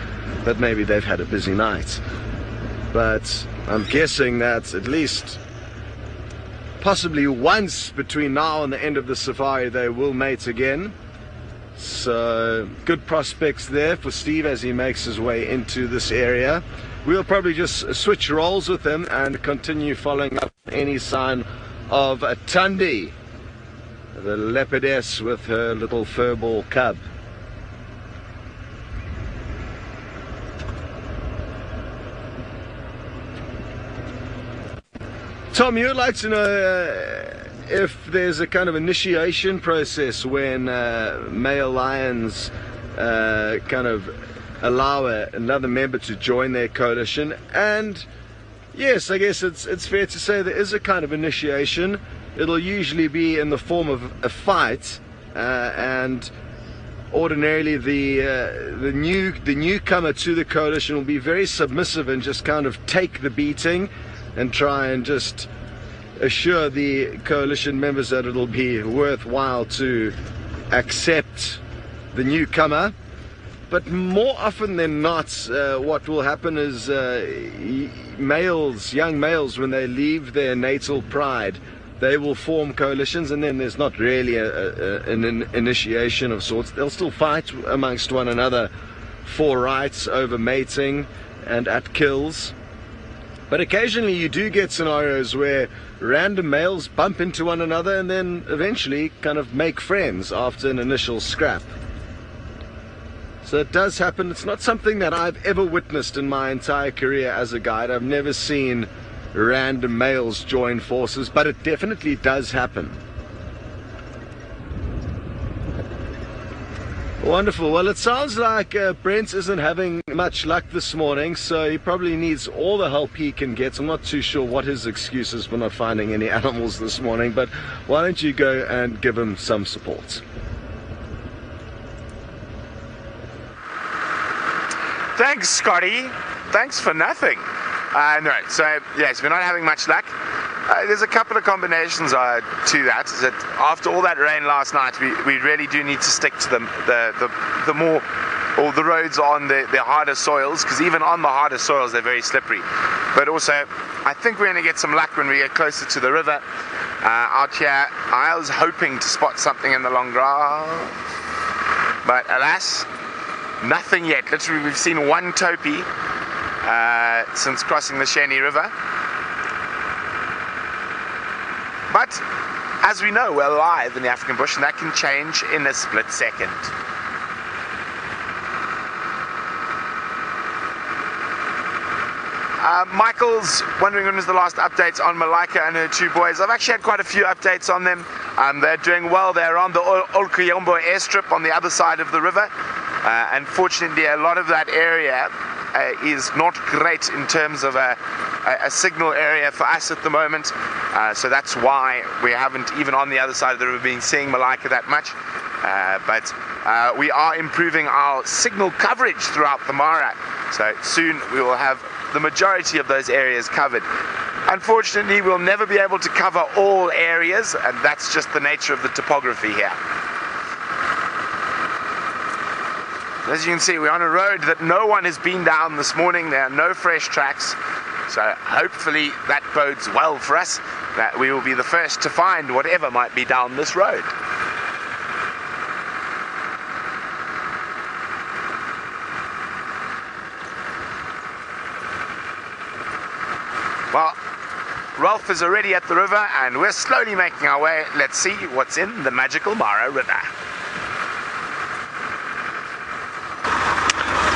But maybe they've had a busy night. But I'm guessing that at least possibly once between now and the end of the safari they will mate again. So good prospects there for Steve as he makes his way into this area. We'll probably just switch roles with him and continue following up any sign of a tandy, the leopardess with her little furball cub. Tom, you'd like to know if there's a kind of initiation process when male lions kind of allow another member to join their coalition. And yes, I guess it's fair to say there is a kind of initiation. It'll usually be in the form of a fight, and ordinarily the newcomer to the coalition will be very submissive and just kind of take the beating and try and just assure the coalition members that it'll be worthwhile to accept the newcomer. But more often than not, what will happen is young males, when they leave their natal pride, they will form coalitions, and then there's not really an initiation of sorts. They'll still fight amongst one another for rights over mating and at kills. But occasionally you do get scenarios where random males bump into one another and then eventually kind of make friends after an initial scrap. So it does happen. It's not something that I've ever witnessed in my entire career as a guide. I've never seen random males join forces, but it definitely does happen. Wonderful. Well, it sounds like Brent isn't having much luck this morning, so he probably needs all the help he can get. I'm not too sure what his excuse is for not finding any animals this morning, but why don't you go and give him some support? Thanks, Scotty. Thanks for nothing. No, so yes, we're not having much luck. There's a couple of combinations to that. Is that after all that rain last night, we really do need to stick to the more, or the roads on the harder soils, because even on the harder soils they're very slippery. But also, I think we're going to get some luck when we get closer to the river. Out here, I was hoping to spot something in the long grass, but alas, nothing yet. Literally, we've seen one topi since crossing the Sheni River. But as we know, we're live in the African bush, and that can change in a split second. Michael's wondering when was the last updates on Malika and her two boys. I've actually had quite a few updates on them. They're doing well. They're on the Olkuyombo airstrip on the other side of the river. Unfortunately, a lot of that area is not great in terms of a signal area for us at the moment. So that's why we haven't, even on the other side of the river, been seeing Malika that much. But we are improving our signal coverage throughout the Mara. So soon we will have the majority of those areas covered. Unfortunately, we'll never be able to cover all areas, and that's just the nature of the topography here. As you can see, we're on a road that no one has been down this morning. There are no fresh tracks. So hopefully that bodes well for us, that we will be the first to find whatever might be down this road. Well, Ralph is already at the river and we're slowly making our way. Let's see what's in the magical Mara River.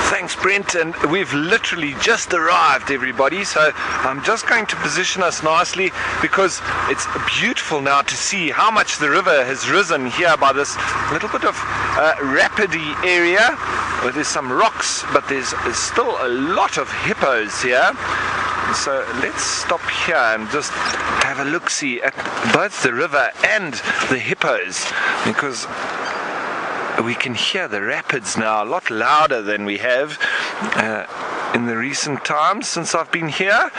Thanks, Brent, and we've literally just arrived, everybody, so I'm just going to position us nicely because it's beautiful now to see how much the river has risen here by this little bit of rapidy area. where there's some rocks, but there's still a lot of hippos here. So let's stop here and just have a look-see at both the river and the hippos, because we can hear the rapids now a lot louder than we have in the recent times since I've been here.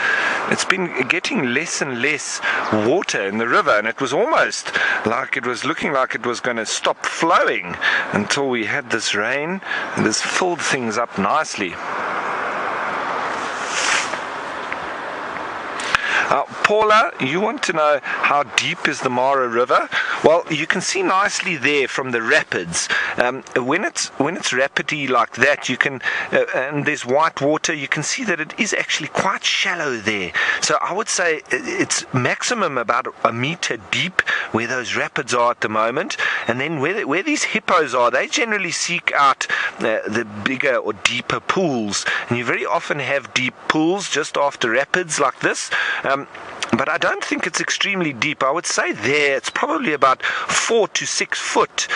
It's been getting less and less water in the river, and it was almost like it was looking like it was going to stop flowing until we had this rain, and this filled things up nicely. Paula, you want to know how deep is the Mara River? Well, you can see nicely there from the rapids. When it's rapidly like that, you can and there's white water, you can see that it is actually quite shallow there. So I would say it's maximum about a meter deep where those rapids are at the moment. And then where these hippos are, they generally seek out the bigger or deeper pools. And you very often have deep pools just after rapids like this. But I don't think it's extremely deep. I would say there it's probably about 4 to 6 foot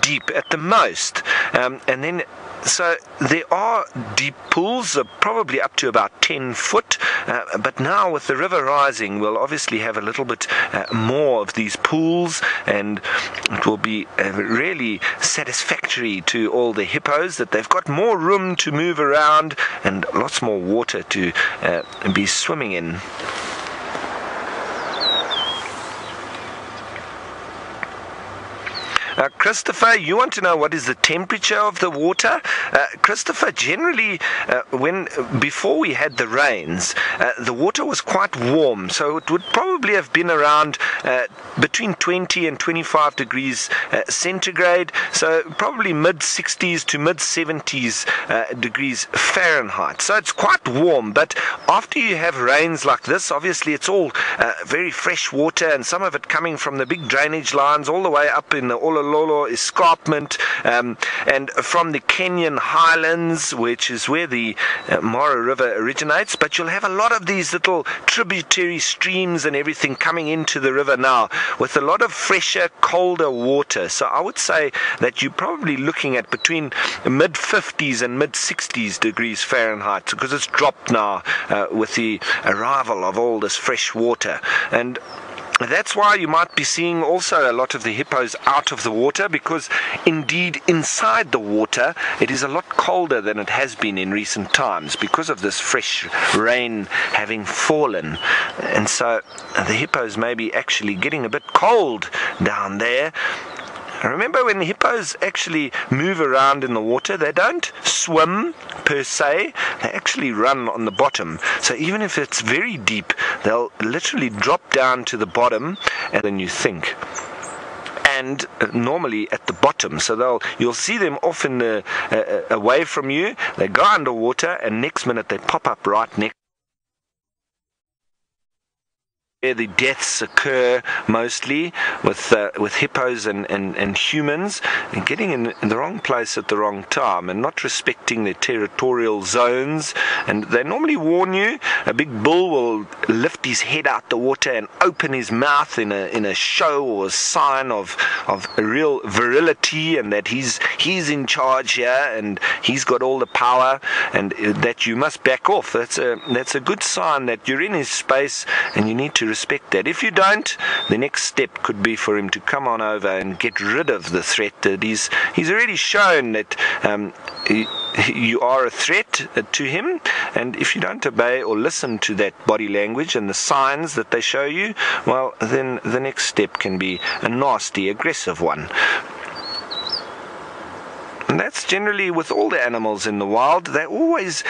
deep at the most. And then, so there are deep pools, probably up to about 10 foot. But now with the river rising, we'll obviously have a little bit more of these pools, and it will be really satisfactory to all the hippos that they've got more room to move around and lots more water to be swimming in. Christopher, you want to know what is the temperature of the water? Christopher, generally, before we had the rains, the water was quite warm, so it would probably have been around between 20 and 25 degrees centigrade, so probably mid-60s to mid-70s degrees Fahrenheit. So it's quite warm, but after you have rains like this, obviously it's all very fresh water, and some of it coming from the big drainage lines all the way up in the Olololo escarpment, and from the Kenyan highlands, which is where the Mara River originates. But you'll have a lot of these little tributary streams and everything coming into the river now with a lot of fresher, colder water. So I would say that you're probably looking at between mid-50s and mid-60s degrees Fahrenheit, because it's dropped now with the arrival of all this fresh water. And that's why you might be seeing also a lot of the hippos out of the water, because indeed inside the water it is a lot colder than it has been in recent times because of this fresh rain having fallen. And so the hippos may be actually getting a bit cold down there. Remember, when the hippos actually move around in the water, they don't swim per se, they actually run on the bottom. So even if it's very deep, they'll literally drop down to the bottom, and then you think. And normally at the bottom, so you'll see them off in the away from you. They go underwater, and next minute they pop up right next. Where the deaths occur mostly with hippos and humans, and getting in the wrong place at the wrong time and not respecting their territorial zones. And they normally warn you. A big bull will lift his head out the water and open his mouth in a show or a sign of a real virility, and that he's in charge here and he's got all the power, and that you must back off. That's a good sign that you're in his space, and you need to respect that. If you don't, the next step could be for him to come on over and get rid of the threat. That he's already shown that you are a threat to him, and if you don't obey or listen to that body language and the signs that they show you, well, then the next step can be a nasty, aggressive one. And that's generally with all the animals in the wild. They always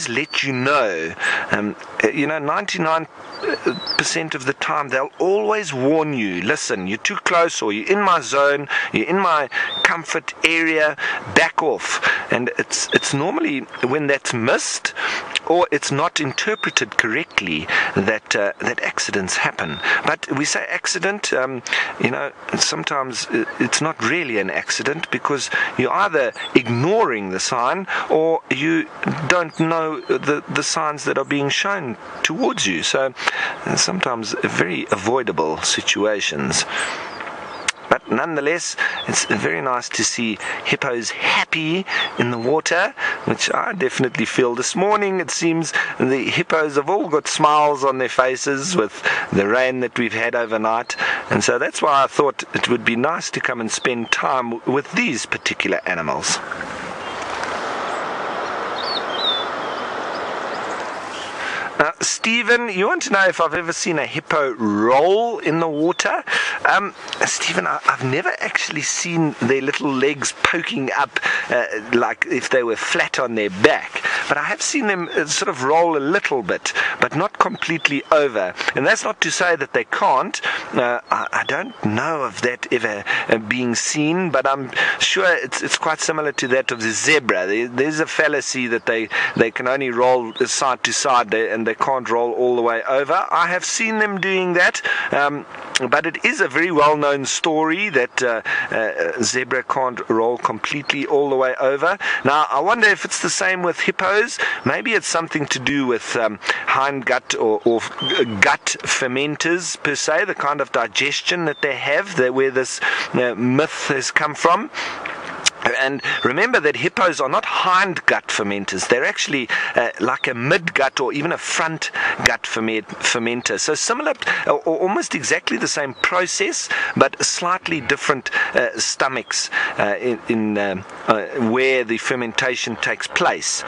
let you know. 99% of the time they'll always warn you. Listen, you're too close, or you're in my zone, you're in my comfort area, back off. And it's normally when that's missed, or it's not interpreted correctly, that accidents happen. But we say accident, sometimes it's not really an accident, because you're either ignoring the sign, or you don't know the signs that are being shown towards you. So sometimes very avoidable situations. But nonetheless, it's very nice to see hippos happy in the water, which I definitely feel. This morning, it seems the hippos have all got smiles on their faces with the rain that we've had overnight, and so that's why I thought it would be nice to come and spend time with these particular animals. Stephen, you want to know if I've ever seen a hippo roll in the water? Stephen, I've never actually seen their little legs poking up like if they were flat on their back, but I have seen them sort of roll a little bit, but not completely over. And that's not to say that they can't. I don't know of that ever being seen, but I'm sure it's quite similar to that of the zebra. There's a fallacy that they can only roll side to side, and they can't roll all the way over. I have seen them doing that, but it is a very well-known story that zebra can't roll completely all the way over. Now, I wonder if it's the same with hippos. Maybe it's something to do with hind gut or gut fermenters per se, the kind of digestion that they have, where this myth has come from. And remember that hippos are not hind gut fermenters. They're actually like a mid gut or even a front gut fermenter. So similar, or almost exactly the same process, but slightly different stomachs in where the fermentation takes place.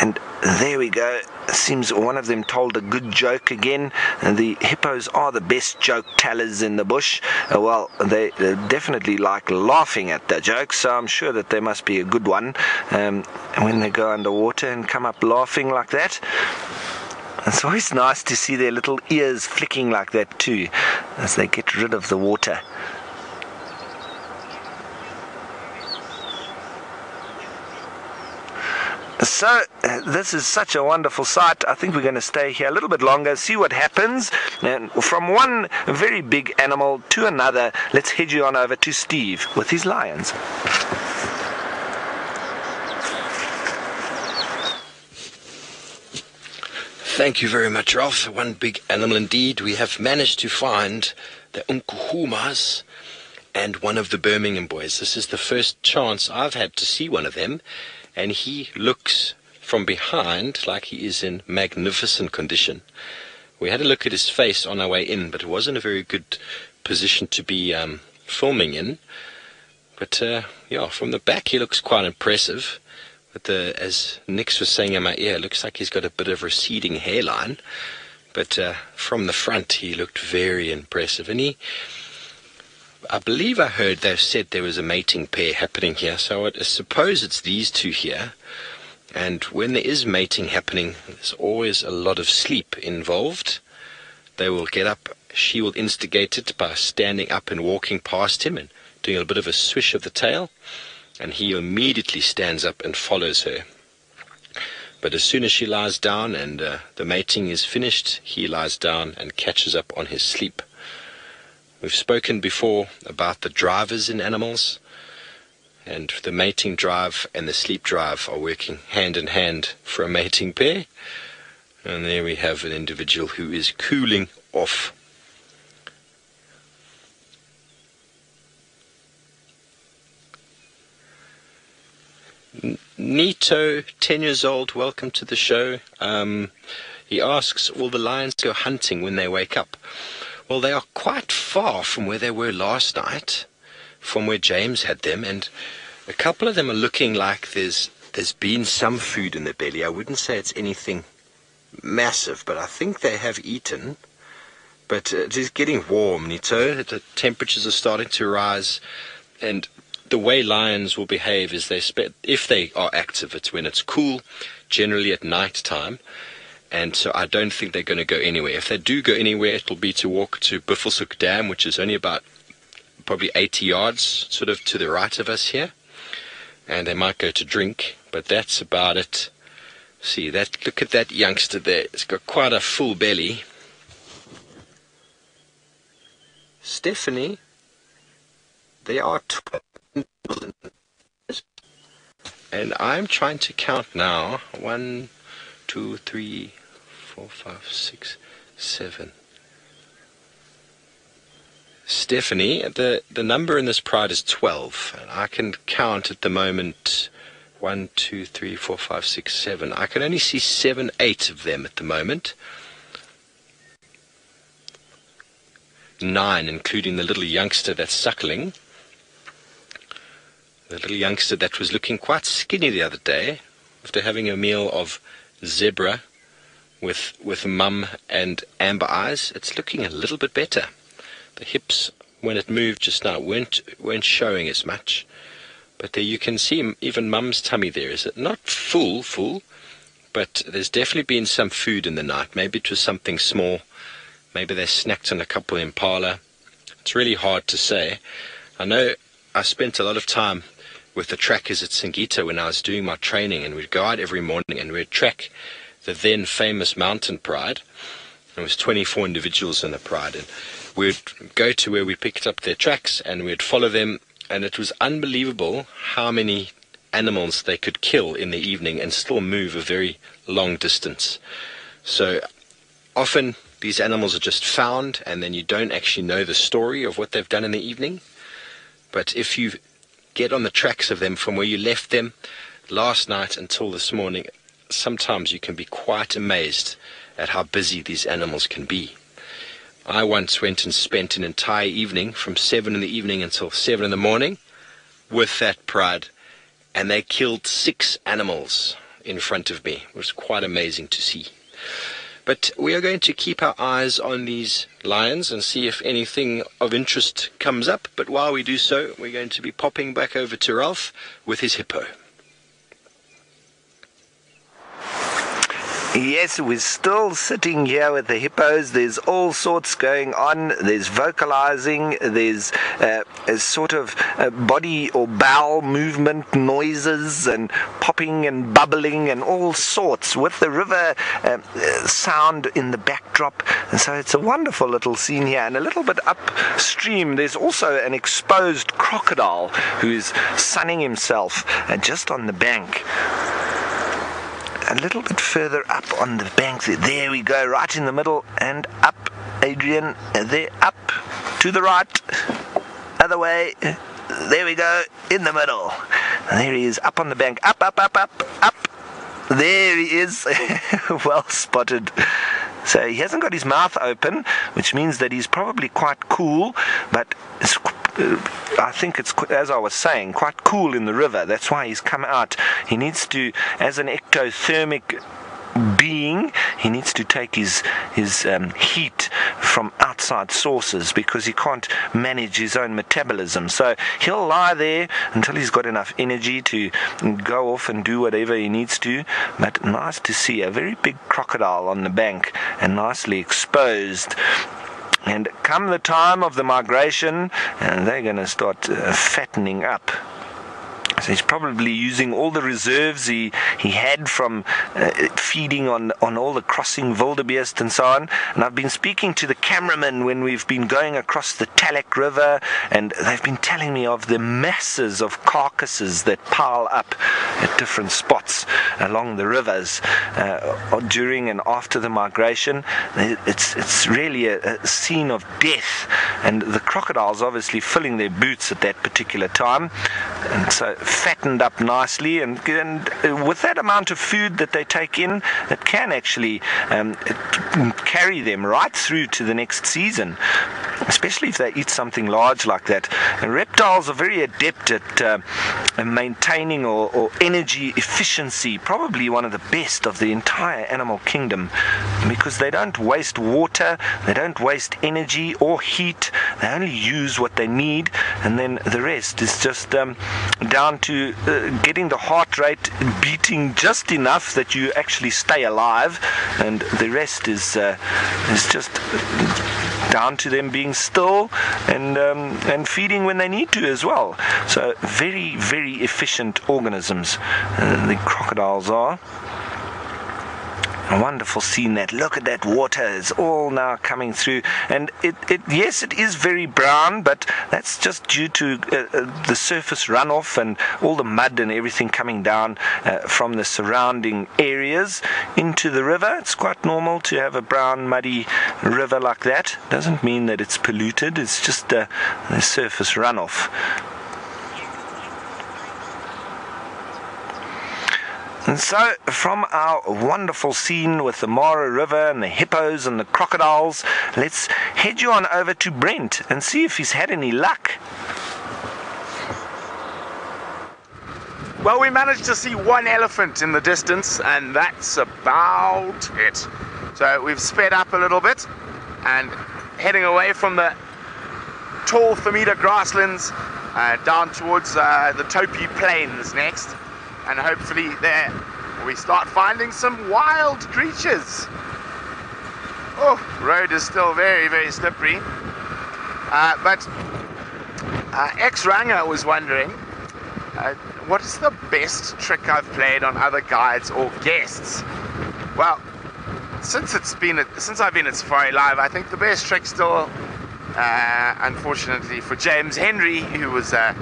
And there we go. Seems one of them told a good joke again. And the hippos are the best joke tellers in the bush. Well, they definitely like laughing at the jokes, so I'm sure that there must be a good one when they go underwater and come up laughing like that. It's always nice to see their little ears flicking like that too, as they get rid of the water. So, this is such a wonderful sight. I think we're going to stay here a little bit longer, see what happens. And from one very big animal to another, let's head you on over to Steve with his lions. Thank you very much, Ralph. One big animal indeed. We have managed to find the Nkuhumas and one of the Birmingham boys. This is the first chance I've had to see one of them. And he looks from behind like he is in magnificent condition. We had a look at his face on our way in, but it wasn't a very good position to be filming in. But yeah, from the back he looks quite impressive. But as Nix was saying in my ear, it looks like he's got a bit of receding hairline. But from the front he looked very impressive. And I believe I heard they said there was a mating pair happening here, so I suppose it's these two here. And when there is mating happening, there's always a lot of sleep involved. They will get up, she will instigate it by standing up and walking past him and doing a bit of a swish of the tail, and he immediately stands up and follows her. But as soon as she lies down and the mating is finished, he lies down and catches up on his sleep. We've spoken before about the drivers in animals, and the mating drive and the sleep drive are working hand in hand for a mating pair. And there we have an individual who is cooling off. Nito, 10 years old, welcome to the show. He asks, will the lions go hunting when they wake up? Well, they are quite far from where they were last night, from where James had them, and a couple of them are looking like there's been some food in their belly. I wouldn't say it's anything massive, but I think they have eaten. But it is getting warm, Nito. The temperatures are starting to rise, and the way lions will behave is if they are active, it's when it's cool, generally at night time. And so I don't think they're going to go anywhere. If they do go anywhere, it'll be to walk to Buffelshoek Dam, which is only about probably 80 yards sort of to the right of us here. And they might go to drink, but that's about it. See, look at that youngster there. It's got quite a full belly. Stephanie, they are 12. And I'm trying to count now. 1, 2, 3, 4, 5, 6, 7. Stephanie, the number in this pride is 12, and I can count at the moment 1, 2, 3, 4, 5, 6, 7. I can only see 7, 8 of them at the moment. 9, including the little youngster that's suckling. The little youngster that was looking quite skinny the other day after having a meal of zebra with mum and amber eyes. It's looking a little bit better. The hips, when it moved just now, weren't showing as much. But there you can see even mum's tummy there. Is it not full, but there's definitely been some food in the night. Maybe it was something small. Maybe they snacked on a couple of impala. It's really hard to say. I know I spent a lot of time with the trackers at Singita when I was doing my training, and we'd go out every morning and we'd track the then famous mountain pride. There was 24 individuals in the pride, and we'd go to where we picked up their tracks and we'd follow them, and it was unbelievable how many animals they could kill in the evening and still move a very long distance. So often these animals are just found and then you don't actually know the story of what they've done in the evening. But if you get on the tracks of them from where you left them last night until this morning, sometimes you can be quite amazed at how busy these animals can be. I once went and spent an entire evening from 7 in the evening until 7 in the morning with that pride, and they killed 6 animals in front of me. It was quite amazing to see. But we are going to keep our eyes on these lions and see if anything of interest comes up. But while we do so, we're going to be popping back over to Ralph with his hippo. Yes, we're still sitting here with the hippos. There's all sorts going on. There's vocalizing. There's a sort of body or bowel movement noises and popping and bubbling and all sorts with the river sound in the backdrop. And so it's a wonderful little scene here. And a little bit upstream, there's also an exposed crocodile who's sunning himself just on the bank. A little bit further up on the bank there we go, right in the middle, and up, Adrian, there, up, to the right, other way, there we go, in the middle, and there he is, up on the bank, up, there he is, well spotted. So he hasn't got his mouth open, which means that he's probably quite cool, but I think it's, as I was saying, quite cool in the river. That's why he's come out. He needs to, as an ectothermic being, he needs to take his heat from outside sources because he can't manage his own metabolism. So he'll lie there until he's got enough energy to go off and do whatever he needs to. But nice to see a very big crocodile on the bank and nicely exposed. And come the time of the migration, and they're going to start fattening up. So he's probably using all the reserves he had from feeding on all the crossing wildebeest and so on. And I've been speaking to the cameramen when we've been going across the Talek River, and they've been telling me of the masses of carcasses that pile up at different spots along the rivers during and after the migration. It's really a scene of death, and the crocodiles obviously filling their boots at that particular time, and so fattened up nicely, and with that amount of food that they take in, it can actually carry them right through to the next season, especially if they eat something large like that. And reptiles are very adept at maintaining or energy efficiency, probably one of the best of the entire animal kingdom, because they don't waste water, they don't waste energy or heat, they only use what they need, and then the rest is just down to getting the heart rate beating just enough that you actually stay alive, and the rest is just down to them being still and feeding when they need to as well. So very, very efficient organisms, the crocodiles are. A wonderful scene that. Look at that water. It's all now coming through. And yes, it is very brown, but that's just due to the surface runoff and all the mud and everything coming down from the surrounding areas into the river. It's quite normal to have a brown, muddy river like that. Doesn't mean that it's polluted. It's just the surface runoff. And so, from our wonderful scene with the Mara River and the hippos and the crocodiles, let's head you on over to Brent and see if he's had any luck. Well, we managed to see one elephant in the distance, and that's about it. So we've sped up a little bit and heading away from the tall Thermida grasslands down towards the Topi Plains next. And hopefully there we start finding some wild creatures. Oh, road is still very, very slippery. But X-Ranger was wondering, what is the best trick I've played on other guides or guests? Well, since I've been at Safari Live, I think the best trick still, unfortunately for James Henry, who was the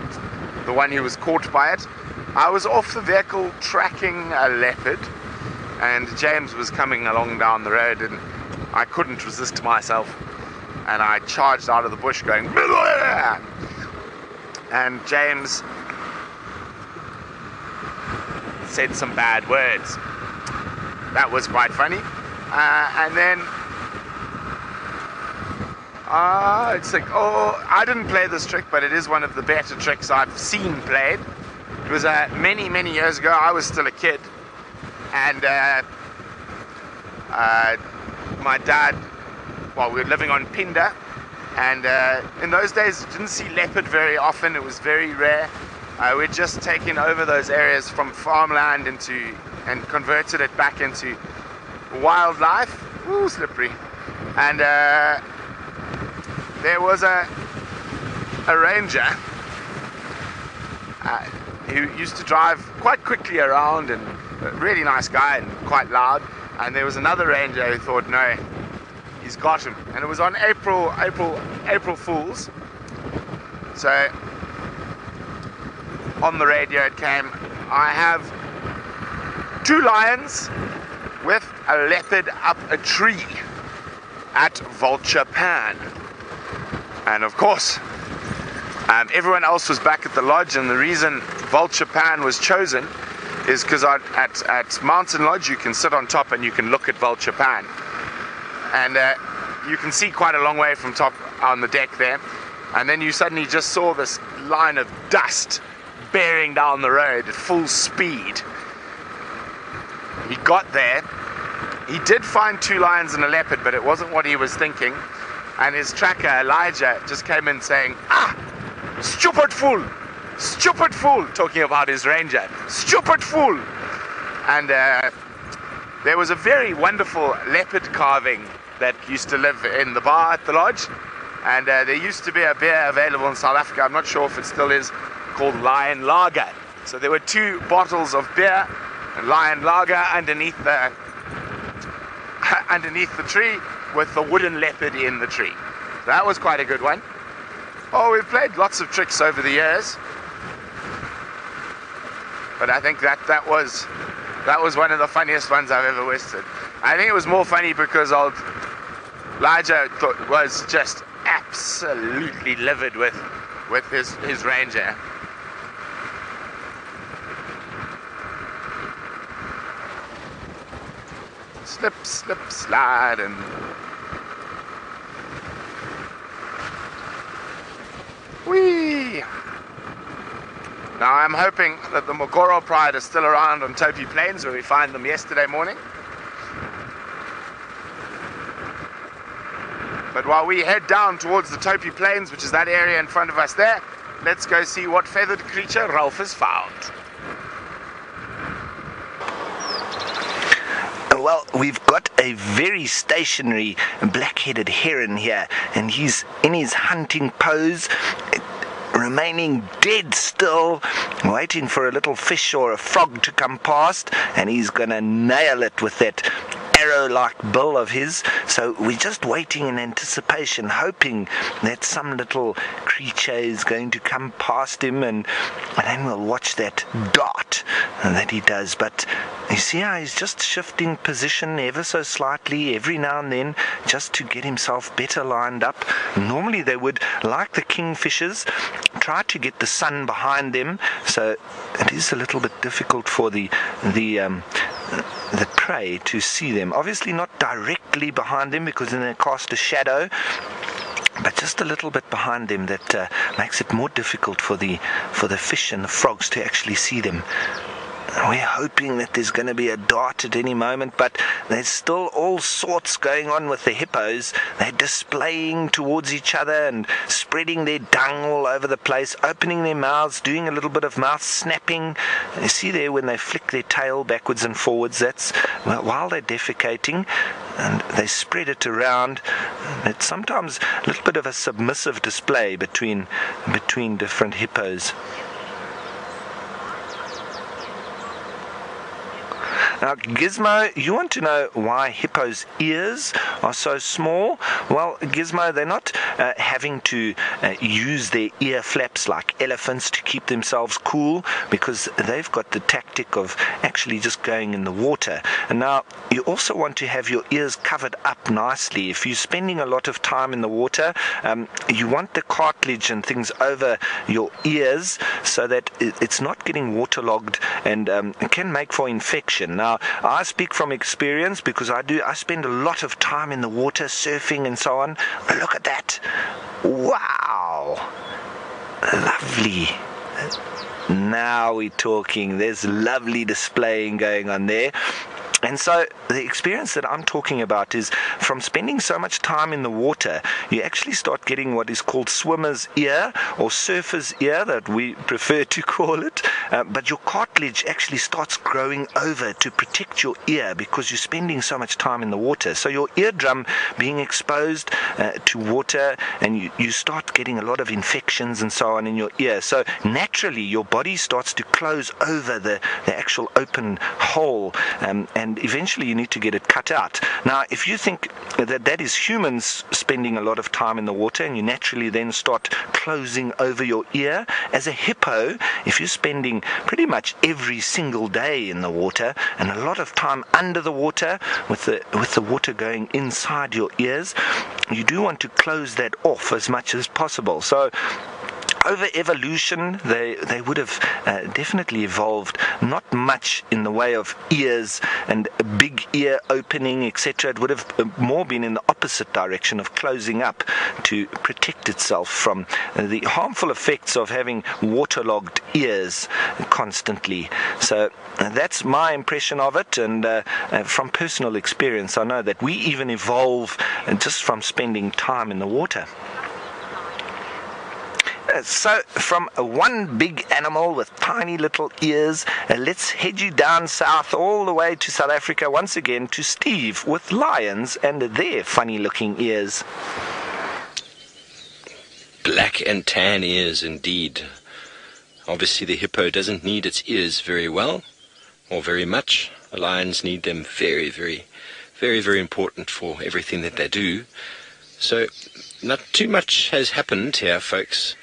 one who was caught by it, I was off the vehicle tracking a leopard, and James was coming along down the road, and I couldn't resist myself, and I charged out of the bush going, "Blah!" And James said some bad words. That was quite funny. And then it's like, I didn't play this trick, but it is one of the better tricks I've seen played. It was many, many years ago. I was still a kid, and my dad, well, we were living on Pinda, and in those days you didn't see leopard very often. It was very rare. We'd just taken over those areas from farmland and converted it back into wildlife. Ooh, slippery. And there was a ranger who used to drive quite quickly around, and a really nice guy and quite loud. And there was another ranger who thought, no, he's got him. And it was on April Fools. So on the radio it came, I have 2 lions with a leopard up a tree at Vulture Pan. And of course, everyone else was back at the lodge, and the reason Vulture Pan was chosen is because at Mountain Lodge you can sit on top and you can look at Vulture Pan, and you can see quite a long way from top on the deck there, and then you suddenly just saw this line of dust bearing down the road at full speed. He got there, he did find 2 lions and a leopard, but it wasn't what he was thinking, and his tracker Elijah just came in saying, "Stupid fool! Stupid fool!" talking about his ranger. "Stupid fool!" And there was a very wonderful leopard carving that used to live in the bar at the lodge, and there used to be a beer available in South Africa, I'm not sure if it still is, called Lion Lager. So there were 2 bottles of beer, Lion Lager, underneath the tree, with the wooden leopard in the tree. So that was quite a good one. Oh, we've played lots of tricks over the years, but I think that was one of the funniest ones I've ever whistled. I think it was more funny because old Elijah was just absolutely livid with his ranger. Slip, slip, slide, and whee! Now I'm hoping that the mokoro pride is still around on Topi Plains, where we found them yesterday morning. But while we head down towards the Topi Plains, which is that area in front of us there, let's go see what feathered creature Ralph has found. Well, we've got a very stationary black-headed heron here, and he's in his hunting pose, remaining dead still, waiting for a little fish or a frog to come past, and he's going to nail it with that arrow-like bill of his. So we're just waiting in anticipation, hoping that some little creature is going to come past him, and then we'll watch that dart that he does. But you see how he's just shifting position ever so slightly every now and then, just to get himself better lined up. Normally they would, like the kingfishers, try to get the sun behind them, so it is a little bit difficult for the prey to see them. Obviously not directly behind them, because then they cast a shadow, but just a little bit behind them. That makes it more difficult for the fish and the frogs to actually see them. We're hoping that there's going to be a dart at any moment, but there's still all sorts going on with the hippos. They're displaying towards each other and spreading their dung all over the place, opening their mouths, doing a little bit of mouth snapping. You see there when they flick their tail backwards and forwards, that's while they're defecating, and they spread it around. It's sometimes a little bit of a submissive display between different hippos. Now, Gizmo, you want to know why hippos' ears are so small? Well, Gizmo, they're not having to use their ear flaps like elephants to keep themselves cool, because they've got the tactic of actually just going in the water. And now, you also want to have your ears covered up nicely. If you're spending a lot of time in the water, you want the cartilage and things over your ears so that it's not getting waterlogged, and it can make for infection. Now, I speak from experience, because I spend a lot of time in the water surfing and so on. Look at that. Wow. Lovely. Now we're talking. There's lovely displaying going on there. And so the experience that I'm talking about is from spending so much time in the water, you actually start getting what is called swimmer's ear, or surfer's ear, that we prefer to call it. But your cartilage actually starts growing over to protect your ear, because you're spending so much time in the water. So your eardrum being exposed to water, and you start getting a lot of infections and so on in your ear. So naturally your body starts to close over the actual open hole, and eventually you need to get it cut out. Now, if you think that is humans spending a lot of time in the water, and you naturally then start closing over your ear, as a hippo, if you're spending pretty much every single day in the water, and a lot of time under the water with the water going inside your ears, you do want to close that off as much as possible. So over evolution, they would have definitely evolved not much in the way of ears and a big ear opening, etc. It would have more been in the opposite direction of closing up to protect itself from the harmful effects of having waterlogged ears constantly. So that's my impression of it, and from personal experience I know that we even evolve just from spending time in the water. So from one big animal with tiny little ears, let's head you down south all the way to South Africa once again to Steve with lions and their funny looking ears. Black and tan ears indeed. Obviously the hippo doesn't need its ears very well or very much. The lions need them very, very, very, very important for everything that they do. So not too much has happened here, folks.